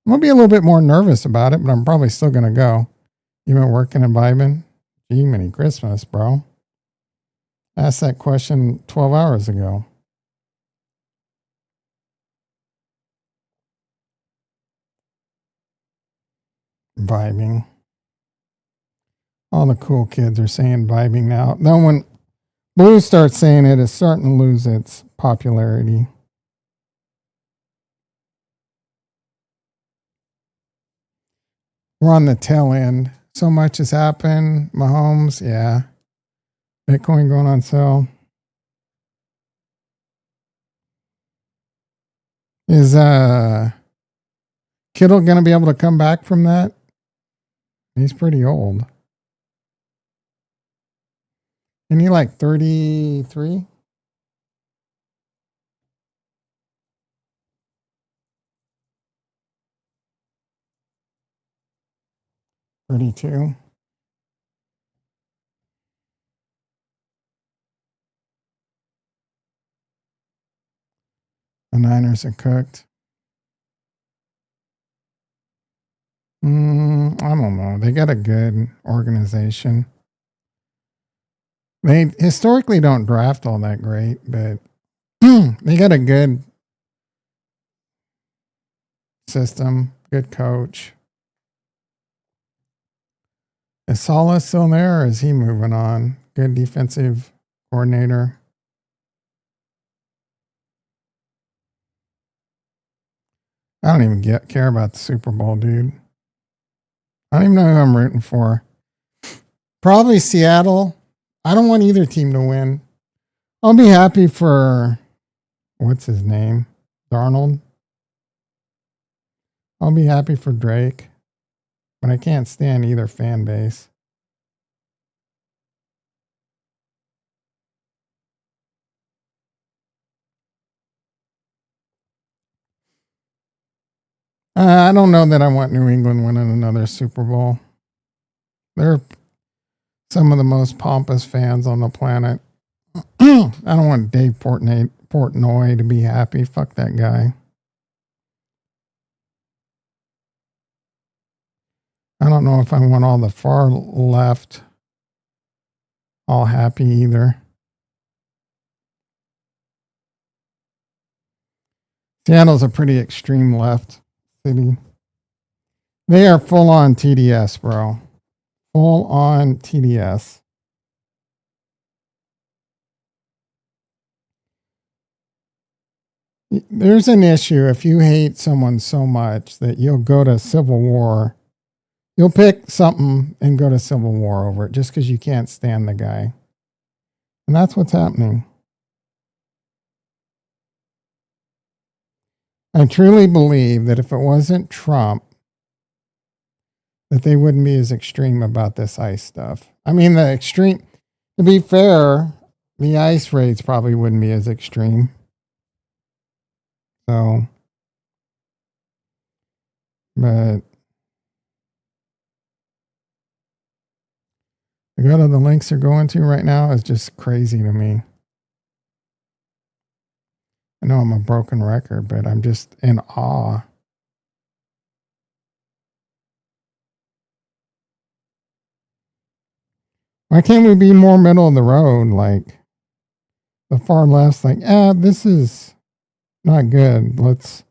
I'm going to be a little bit more nervous about it, but I'm probably still going to go. You been working and vibing? Gee, many Christmas, bro. I asked that question 12 hours ago. Vibing. All the cool kids are saying vibing now. Then when Blue starts saying it, it's starting to lose its popularity. We're on the tail end. So much has happened. Mahomes, yeah. Bitcoin going on sale. Is Kittle going to be able to come back from that? He's pretty old. Isn't he like 33? $32. The Niners are cooked. I don't know. They got a good organization. They historically don't draft all that great, but they got a good system, good coach. Is Salah still there or is he moving on? Good defensive coordinator. I don't even care about the Super Bowl, dude. I don't even know who I'm rooting for. Probably Seattle. I don't want either team to win. I'll be happy for, what's his name? Darnold. I'll be happy for Drake, but I can't stand either fan base. I don't know that I want New England winning another Super Bowl. They're some of the most pompous fans on the planet. I don't want Dave Portnoy to be happy. Fuck that guy. I don't know if I want all the far left all happy either. Seattle's a pretty extreme left city. They are full on TDS, bro. Full on TDS. There's an issue if you hate someone so much that you'll go to civil war. You'll pick something and go to civil war over it just because you can't stand the guy. And that's what's happening. I truly believe that if it wasn't Trump, that they wouldn't be as extreme about this ICE stuff. I mean, to be fair, the ICE raids probably wouldn't be as extreme. So, but to go to the links they're going to right now is just crazy to me. I know I'm a broken record, but I'm just in awe. Why can't we be more middle of the road? Like the far left's like, this is not good. Let's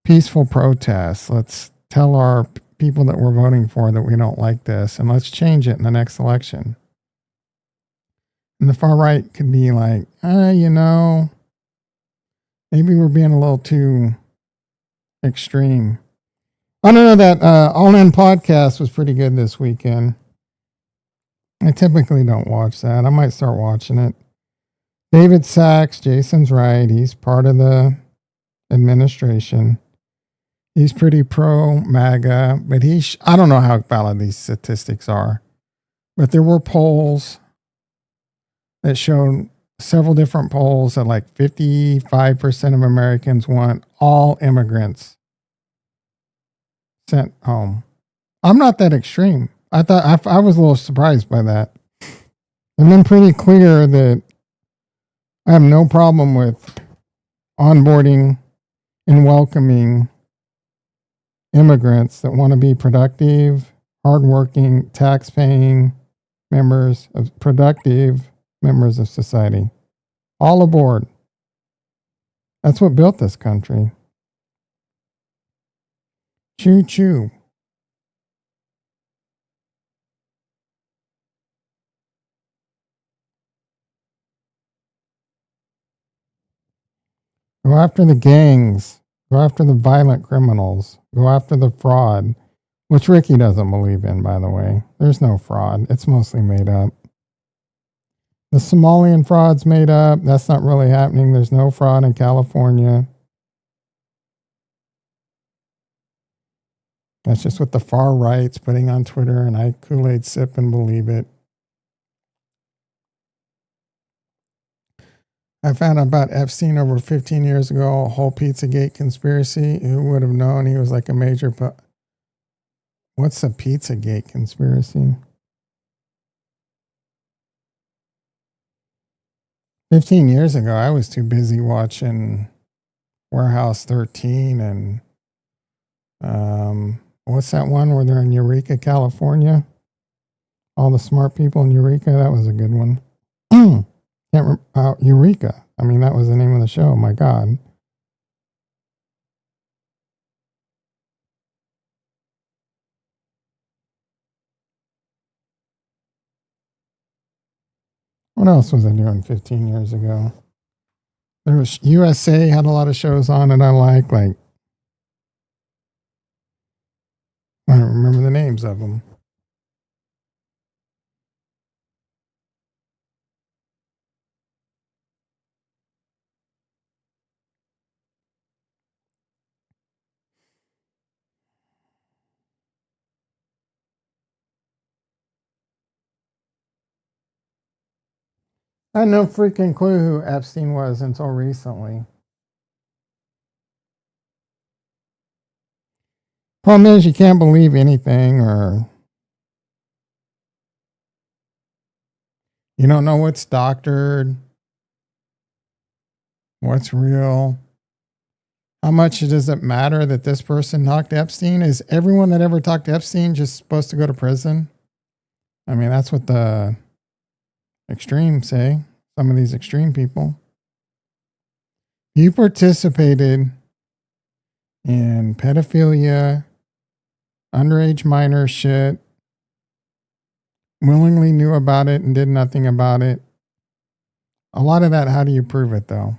peaceful protest. Let's tell our people that we're voting for that we don't like this, and let's change it in the next election. And the far right could be like, maybe we're being a little too extreme. I don't know, that All In podcast was pretty good this weekend. I typically don't watch that. I might start watching it. David Sachs, Jason's right. He's part of the administration. He's pretty pro MAGA, but I don't know how valid these statistics are, but there were polls that showed several different polls that like 55% of Americans want all immigrants sent home. I'm not that extreme. I thought I was a little surprised by that. And then pretty clear that I have no problem with onboarding and welcoming immigrants that want to be productive, hardworking, tax-paying productive members of society. All aboard. That's what built this country. Choo choo. Go after the gangs. Go after the violent criminals. Go after the fraud, which Ricky doesn't believe in, by the way. There's no fraud. It's mostly made up. The Somalian fraud's made up. That's not really happening. There's no fraud in California. That's just what the far right's putting on Twitter, and I Kool-Aid sip and believe it. I found out about Epstein over 15 years ago, a whole Pizzagate conspiracy. Who would have known he was like a major... What's a Pizzagate conspiracy? 15 years ago, I was too busy watching Warehouse 13 and What's that one where they're in Eureka, California? All the smart people in Eureka. That was a good one. Can't remember. Eureka. I mean, that was the name of the show. My God. What else was I doing 15 years ago? There was USA had a lot of shows on it I like I don't remember the names of them. I had no freaking clue who Epstein was until recently. Problem is, you can't believe anything, or you don't know what's doctored, what's real. How much does it matter that this person talked to Epstein? Is everyone that ever talked to Epstein just supposed to go to prison? I mean, that's what the extremes say. Some of these extreme people. You participated in pedophilia, underage minor shit, willingly knew about it and did nothing about it. A lot of that, how do you prove it though?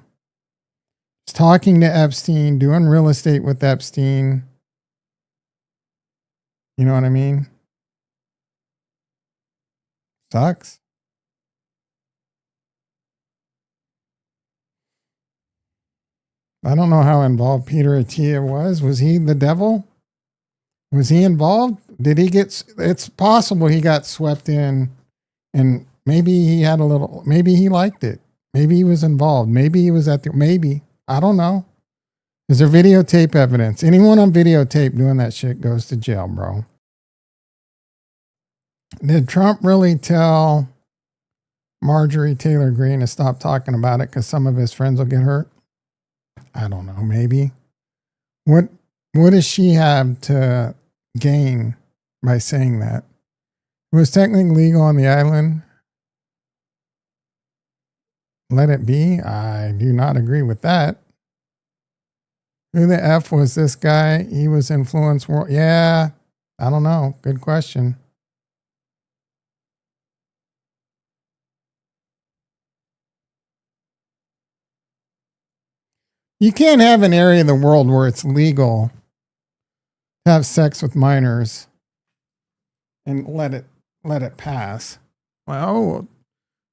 It's talking to Epstein, doing real estate with Epstein. You know what I mean? Sucks. I don't know how involved Peter Attia was. Was he the devil? Was he involved? Did he get, it's possible he got swept in and maybe he had a little, maybe he liked it. Maybe he was involved. Maybe he was at the, maybe, I don't know. Is there videotape evidence? Anyone on videotape doing that shit goes to jail, bro. Did Trump really tell Marjorie Taylor Greene to stop talking about it because some of his friends will get hurt? I don't know, maybe. What does she have to gain by saying that? It was technically legal on the island. Let it be. I do not agree with that. Who the F was this guy? He was influenced. Yeah, I don't know. Good question. You can't have an area of the world where it's legal to have sex with minors and let it pass. Well, oh,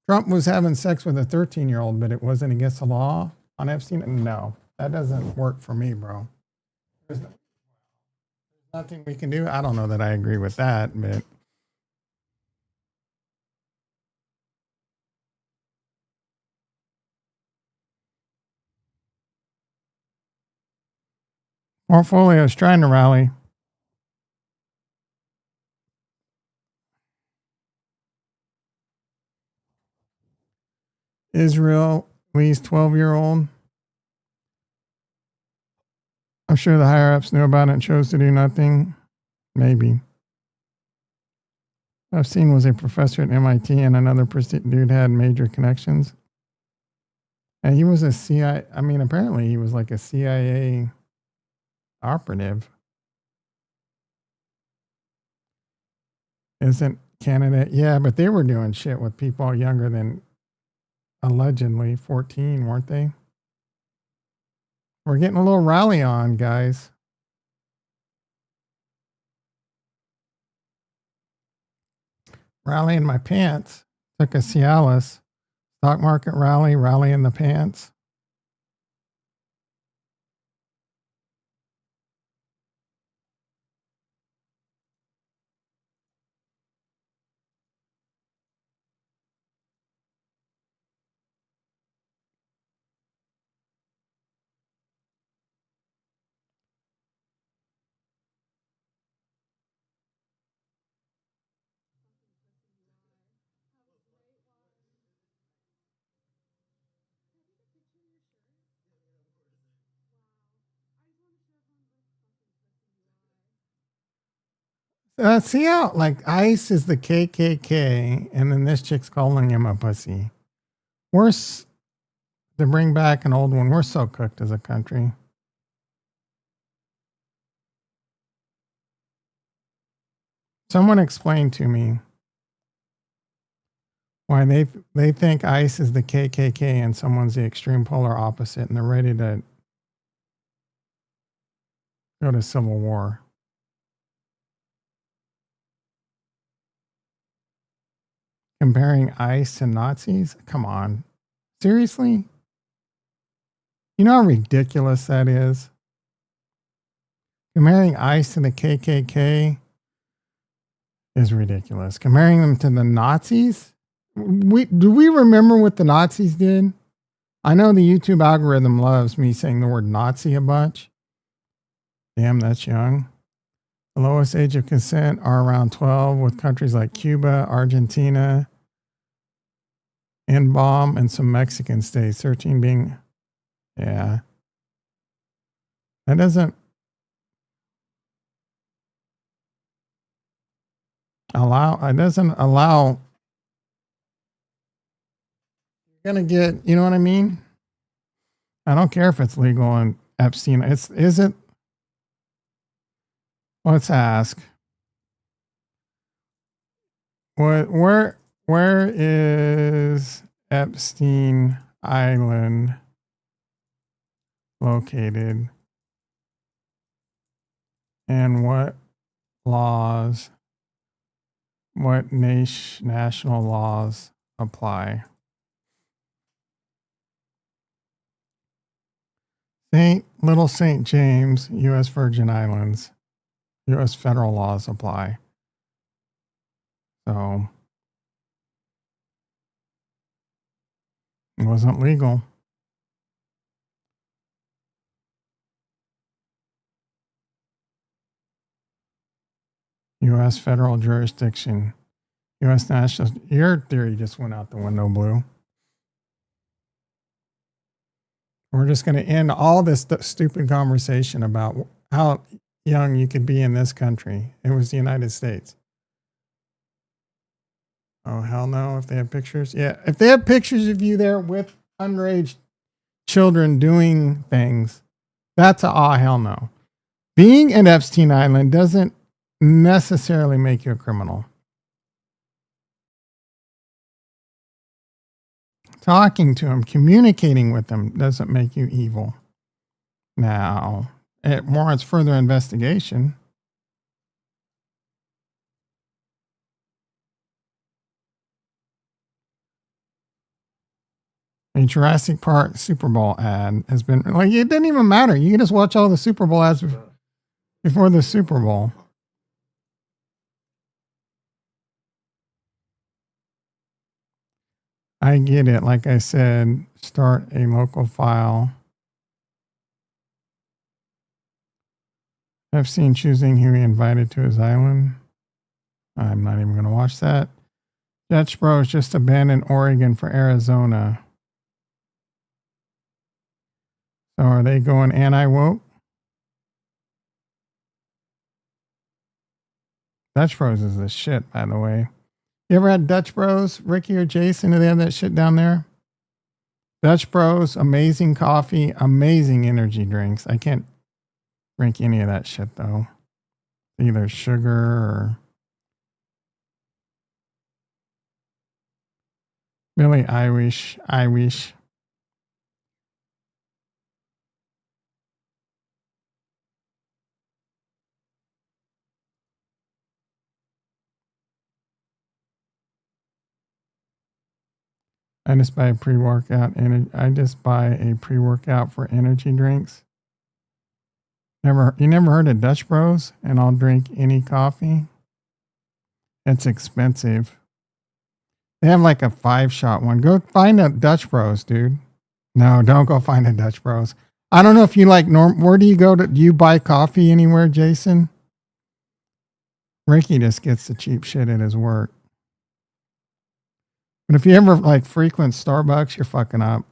Trump was having sex with a 13-year-old, but it wasn't against the law on Epstein. No, that doesn't work for me, bro. There's nothing we can do. I don't know that I agree with that, but portfolio is trying to rally. Israel, Lee's 12-year-old. I'm sure the higher ups knew about it and chose to do nothing. Maybe. Epstein was a professor at MIT and another dude had major connections. And he was a CIA. I mean, apparently he was like a CIA operative. Isn't Canada? Yeah, but they were doing shit with people younger than allegedly 14, weren't they? We're getting a little rally on, guys. Rally in my pants. Took a Cialis. Stock market rally in the pants. See how like ICE is the KKK, and then this chick's calling him a pussy. To bring back an old one. We're so cooked as a country. Someone explain to me why they think ICE is the KKK and someone's the extreme polar opposite, and they're ready to go to civil war. Comparing ICE to Nazis? Come on. Seriously? You know how ridiculous that is? Comparing ICE to the KKK is ridiculous. Comparing them to the Nazis? Do we remember what the Nazis did? I know the YouTube algorithm loves me saying the word Nazi a bunch. Damn, that's young. The lowest age of consent are around 12, with countries like Cuba, Argentina, N-bomb, and some Mexican states. 13 being, yeah. That doesn't allow, you're going to get, you know what I mean? I don't care if it's legal in Epstein. Is it? Let's ask. Where is Epstein Island located? And what national laws apply? Little St. James, U.S. Virgin Islands. U.S. federal laws apply. So it wasn't legal. U.S. federal jurisdiction. U.S. national. Your theory just went out the window, Blue. We're just going to end all this stupid conversation about how young you could be in this country. It was the United States. Oh, hell no. If they have pictures. Yeah. If they have pictures of you there with underage children doing things, that's hell no. Being in Epstein Island doesn't necessarily make you a criminal. Talking to him, communicating with him doesn't make you evil. Now, it warrants further investigation. A Jurassic Park Super Bowl ad has been like, it didn't even matter. You can just watch all the Super Bowl ads before the Super Bowl. I get it. Like I said, start a local file. I've seen choosing who he invited to his island. I'm not even going to watch that. Dutch Bros just abandoned Oregon for Arizona. So are they going anti-woke? Dutch Bros is the shit, by the way. You ever had Dutch Bros, Ricky or Jason? Do they have that shit down there? Dutch Bros, amazing coffee, amazing energy drinks. I can't drink any of that shit, though. Either sugar or... Really, I wish. I just buy a pre-workout for energy drinks. You never heard of Dutch Bros? And I'll drink any coffee. It's expensive. They have like a 5-shot one. Go find a Dutch Bros, dude. No, don't go find a Dutch Bros. I don't know if you like where do you go to? Do you buy coffee anywhere, Jason? Ricky just gets the cheap shit at his work. But if you ever like frequent Starbucks, you're fucking up.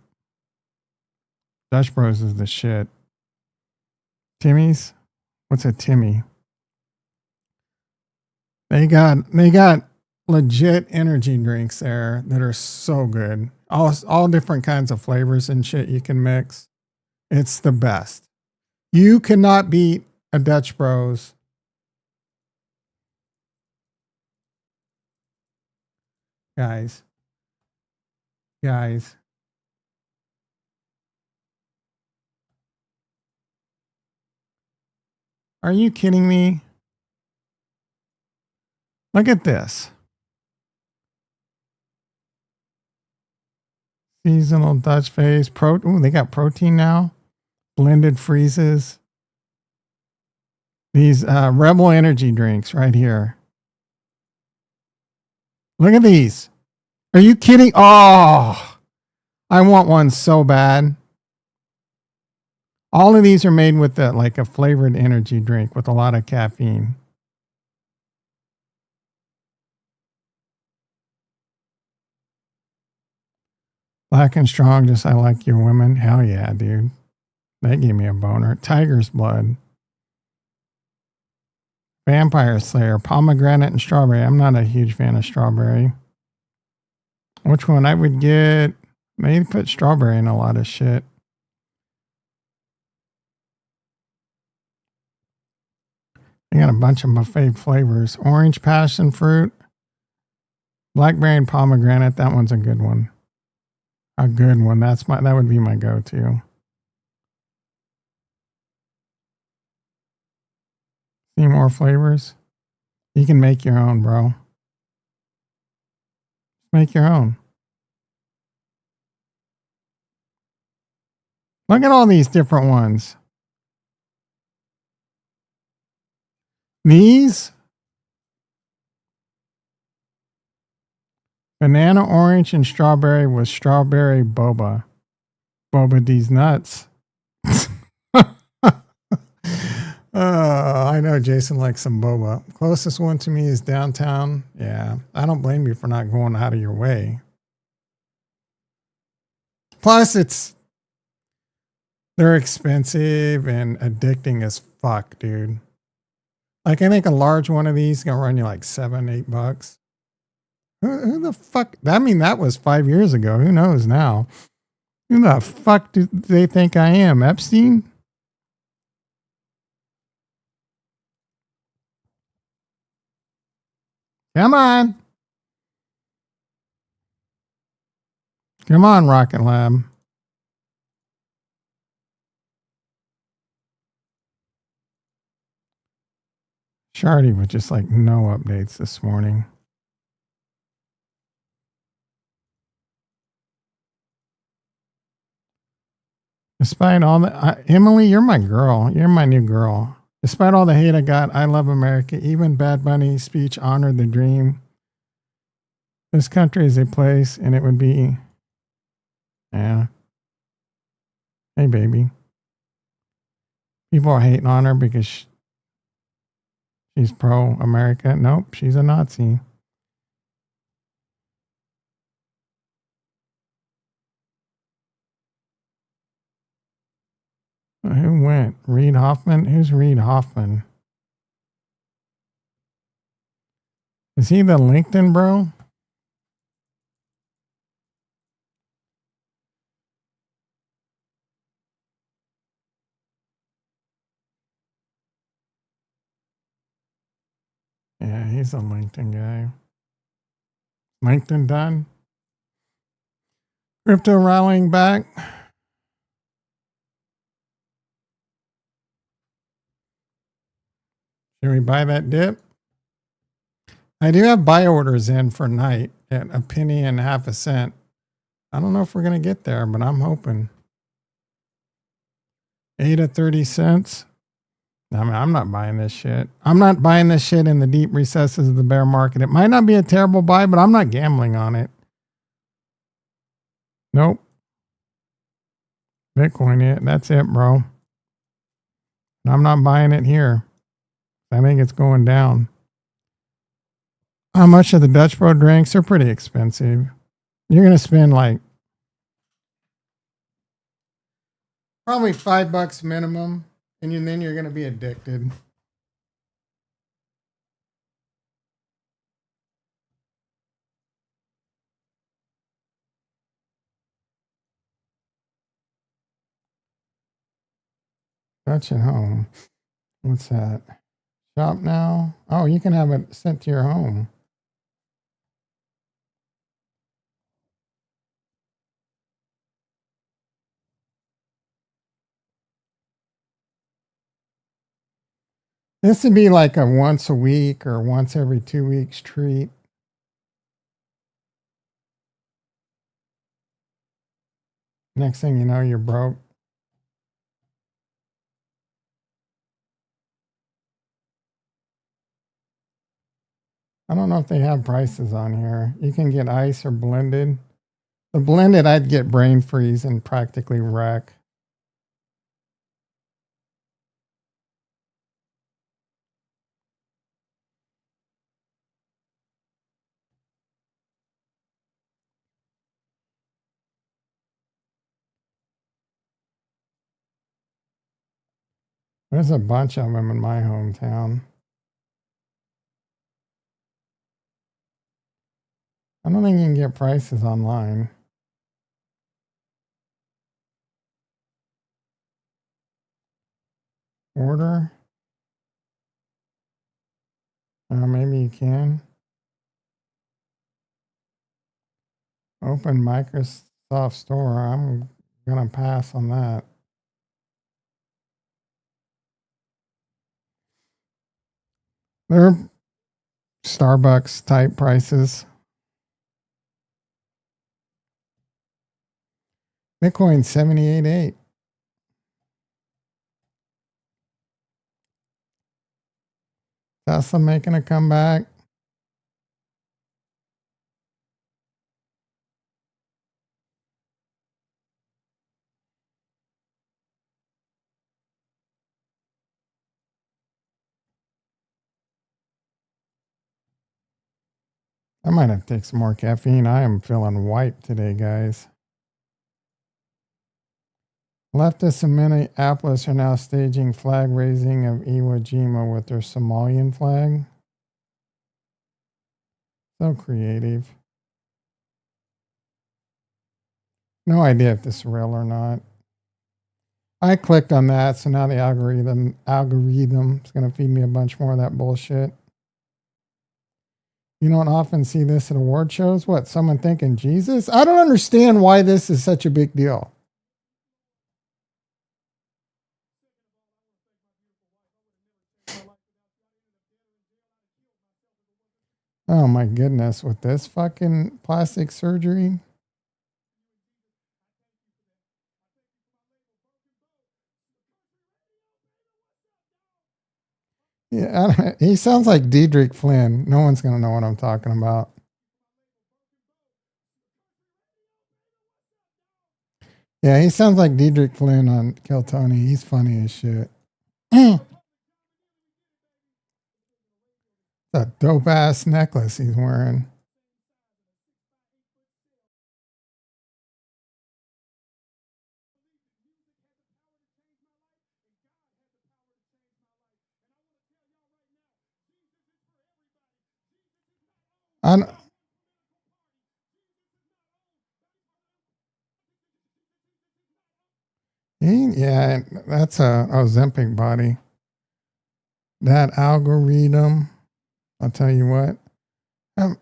Dutch Bros is the shit. Timmy's? What's a Timmy? They got legit energy drinks there that are so good. All different kinds of flavors and shit you can mix. It's the best. You cannot beat a Dutch Bros. Guys. Guys. Are you kidding me? Look at this. Seasonal Dutch phase. Ooh, they got protein now. Blended freezes. These Rebel energy drinks right here. Look at these. Are you kidding? Oh, I want one so bad. All of these are made with like a flavored energy drink with a lot of caffeine. Black and strong, just I like your women. Hell yeah, dude. That gave me a boner. Tiger's blood. Vampire Slayer, pomegranate and strawberry. I'm not a huge fan of strawberry. Which one I would get? They put strawberry in a lot of shit. I got a bunch of buffet flavors. Orange passion fruit, blackberry and pomegranate. That one's a good one. A good one. That would be my go-to. See more flavors? You can make your own, bro. Make your own. Look at all these different ones. These banana, orange, and strawberry with strawberry boba. Boba these nuts. I know Jason likes some boba. Closest one to me is downtown. Yeah, I don't blame you for not going out of your way. Plus, they're expensive and addicting as fuck, dude. Like, I think a large one of these is gonna run you like $7-8. Who the fuck? I mean, that was 5 years ago. Who knows now? Who the fuck do they think I am? Epstein? Come on. Come on, Rocket Lab. Shardy with just like no updates this morning. Despite all the Emily, you're my girl. You're my new girl. Despite all the hate I got, I love America. Even Bad Bunny's speech honored the dream. This country is a place, and it would be. Yeah. Hey, baby. People are hating on her because she's pro-America. Nope, she's a Nazi. Who went? Reed Hoffman? Who's Reed Hoffman? Is he the LinkedIn bro? Yeah, he's a LinkedIn guy. LinkedIn done? Crypto rallying back? Should we buy that dip? I do have buy orders in for night at a penny and half a cent. I don't know if we're going to get there, but I'm hoping. 8 at 30 cents. I mean, I'm not buying this shit. I'm not buying this shit in the deep recesses of the bear market. It might not be a terrible buy, but I'm not gambling on it. Nope. Bitcoin, yeah, that's it, bro. I'm not buying it here. I think it's going down. How much are the Dutch Bro drinks? They're pretty expensive. You're going to spend like probably $5 minimum, and then you're going to be addicted. Fetch it home. What's that? Shop now? Oh, you can have it sent to your home. This would be like a once a week or once every 2 weeks treat. Next thing you know, you're broke. I don't know if they have prices on here. You can get ice or blended. The blended, I'd get brain freeze and practically wreck. There's a bunch of them in my hometown. I don't think you can get prices online. Order? Maybe you can. Open Microsoft Store. I'm going to pass on that. They're Starbucks type prices. Bitcoin 78.8. Tesla making a comeback. I might have to take some more caffeine. I am feeling wiped today, guys. Leftists in Minneapolis are now staging flag raising of Iwo Jima with their Somalian flag. So creative. No idea if this is real or not. I clicked on that, so now the algorithm is going to feed me a bunch more of that bullshit. You don't often see this at award shows. What, someone thinking Jesus? I don't understand why this is such a big deal. Oh my goodness, with this fucking plastic surgery. Yeah, he sounds like Diedrich Flynn. No one's going to know what I'm talking about. Yeah, he sounds like Diedrich Flynn on Kill Tony. He's funny as shit. That dope ass necklace he's wearing. I don't, yeah, that's a Ozempic body. That algorithm, I'll tell you what. Um,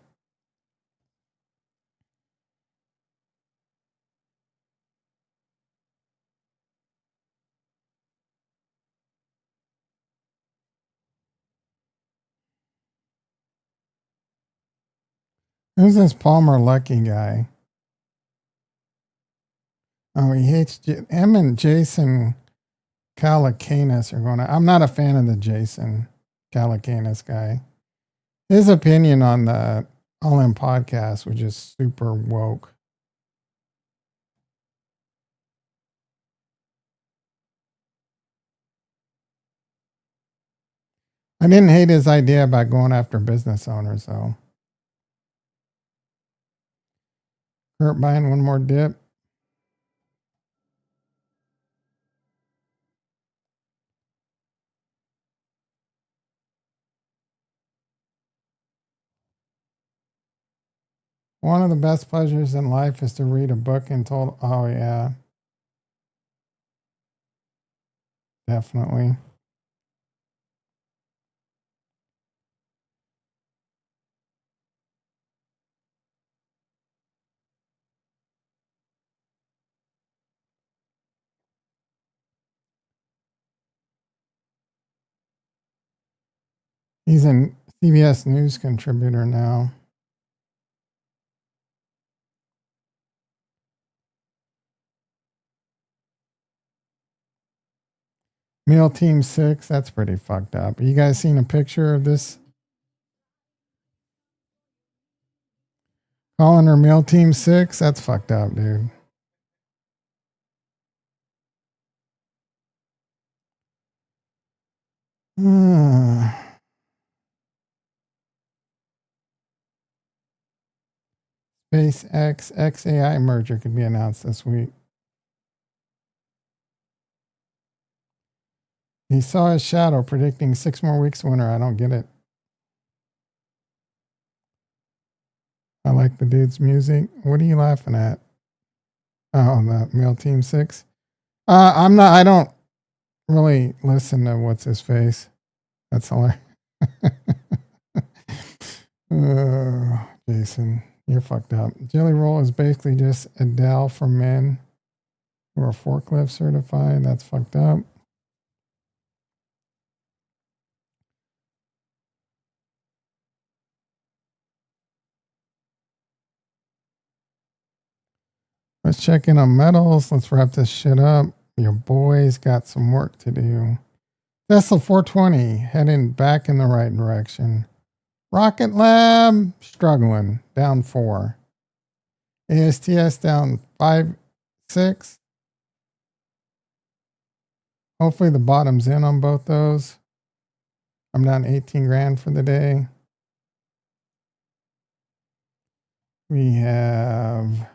who's this Palmer Lucky guy? Oh, he hates him and Jason Calacanis are going to. I'm not a fan of the Jason Calacanis guy. His opinion on the All In podcast was just super woke. I didn't hate his idea about going after business owners, though. Kurt buying one more dip. One of the best pleasures in life is to read a book and told, oh, yeah. definitely. He's a CBS News contributor now. Meal Team 6, that's pretty fucked up. You guys seen a picture of this? Calling her Meal Team 6? That's fucked up, dude. SpaceX XAI merger could be announced this week. He saw his shadow predicting 6 more weeks winter. I don't get it. I like the dude's music. What are you laughing at? Oh, the Meal Team 6. I don't really listen to what's his face. That's hilarious. Jason, you're fucked up. Jelly Roll is basically just Adele for men who are forklift certified. That's fucked up. Let's check in on metals. Let's wrap this shit up. Your boys got some work to do. Tesla 420 heading back in the right direction. Rocket Lab struggling, down 4. ASTS down 5, 6. Hopefully the bottom's in on both those. I'm down 18 grand for the day. We have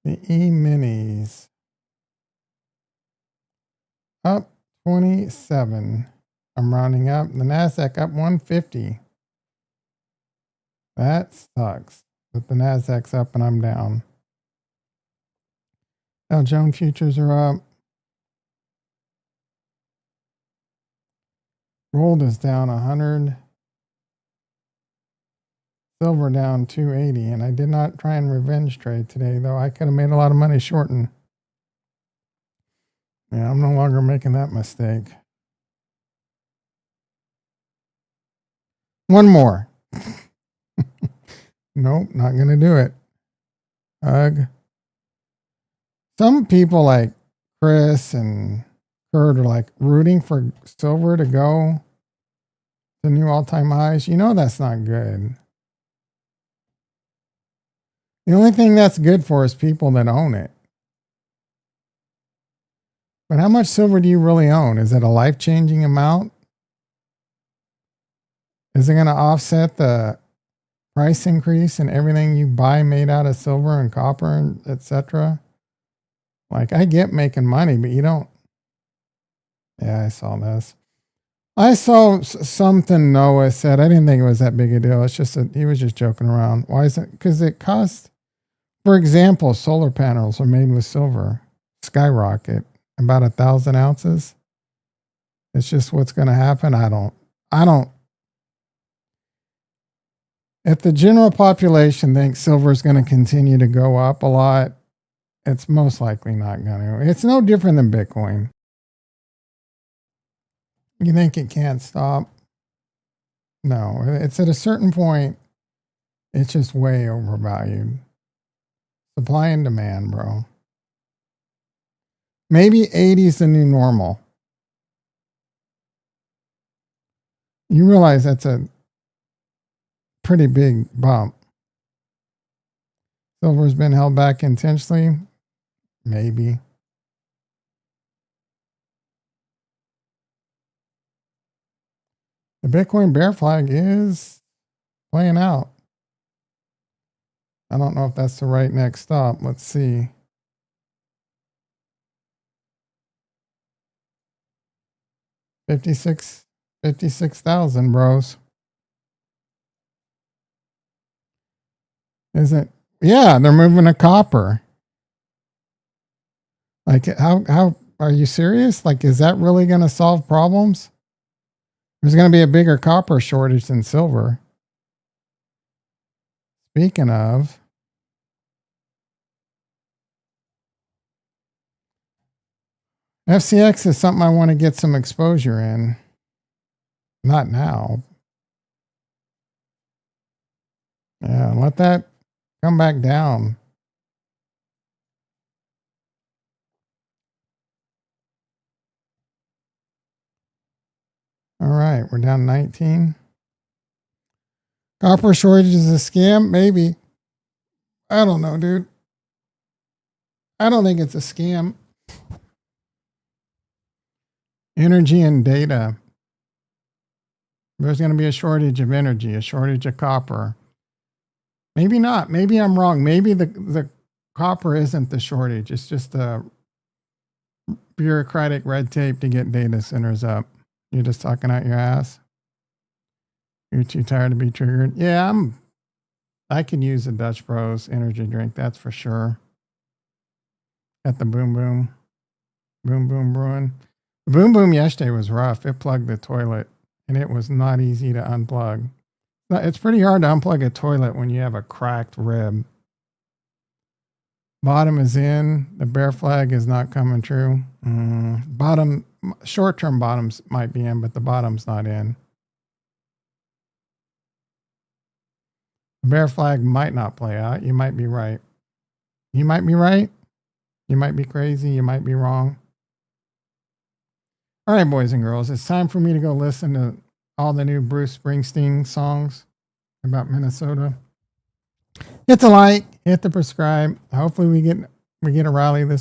the E-minis up 27. I'm rounding up. The NASDAQ up 150. That sucks. But the NASDAQ's up and I'm down. Dow Jones futures are up. Gold is down 100. Silver down 280. And I did not try and revenge trade today, though. I could have made a lot of money shorting. Yeah, I'm no longer making that mistake. One more. Nope, not going to do it. Ugh. Some people like Chris and Kurt are like rooting for silver to go to new all-time highs. You know that's not good. The only thing that's good for is people that own it. But how much silver do you really own? Is it a life-changing amount? Is it going to offset the price increase in everything you buy made out of silver and copper and etc.? Like, I get making money, but you don't. Yeah, I saw this. I saw something Noah said. I didn't think it was that big a deal. It's just that he was just joking around. Why is it? Because it costs, for example, solar panels are made with silver. Skyrocket. About 1,000 ounces. It's just what's going to happen. I don't. If the general population thinks silver is going to continue to go up a lot, it's most likely not going to. It's no different than Bitcoin. You think it can't stop? No, it's at a certain point, it's just way overvalued. Supply and demand, bro. Maybe 80 is the new normal. You realize that's a pretty big bump. Silver's been held back intentionally? Maybe. The Bitcoin bear flag is playing out. I don't know if that's the right next stop. Let's see. $56,000, bros. Is it? Yeah, they're moving to copper. Like how are you serious? Like, is that really going to solve problems? There's going to be a bigger copper shortage than silver. Speaking of, FCX is something I want to get some exposure in. Not now. Yeah, let that come back down. All right, we're down 19. Copper shortage is a scam? Maybe. I don't know, dude. I don't think it's a scam. Energy and data. There's going to be a shortage of energy, a shortage of copper. Maybe not. Maybe I'm wrong. Maybe the copper isn't the shortage. It's just the bureaucratic red tape to get data centers up. You're just talking out your ass. You're too tired to be triggered. Yeah, I can use a Dutch Bros energy drink. That's for sure. Got the Boom Boom. Boom Boom Brewing. The Boom Boom yesterday was rough. It plugged the toilet and it was not easy to unplug. It's pretty hard to unplug a toilet when you have a cracked rib. Bottom is in. The bear flag is not coming true. Bottom, short-term bottoms might be in, but the bottom's not in. The bear flag might not play out. You might be right. You might be right. You might be crazy. You might be wrong. All right, boys and girls, it's time for me to go listen to all the new Bruce Springsteen songs about Minnesota. Hit the like, hit the subscribe. Hopefully we get a rally this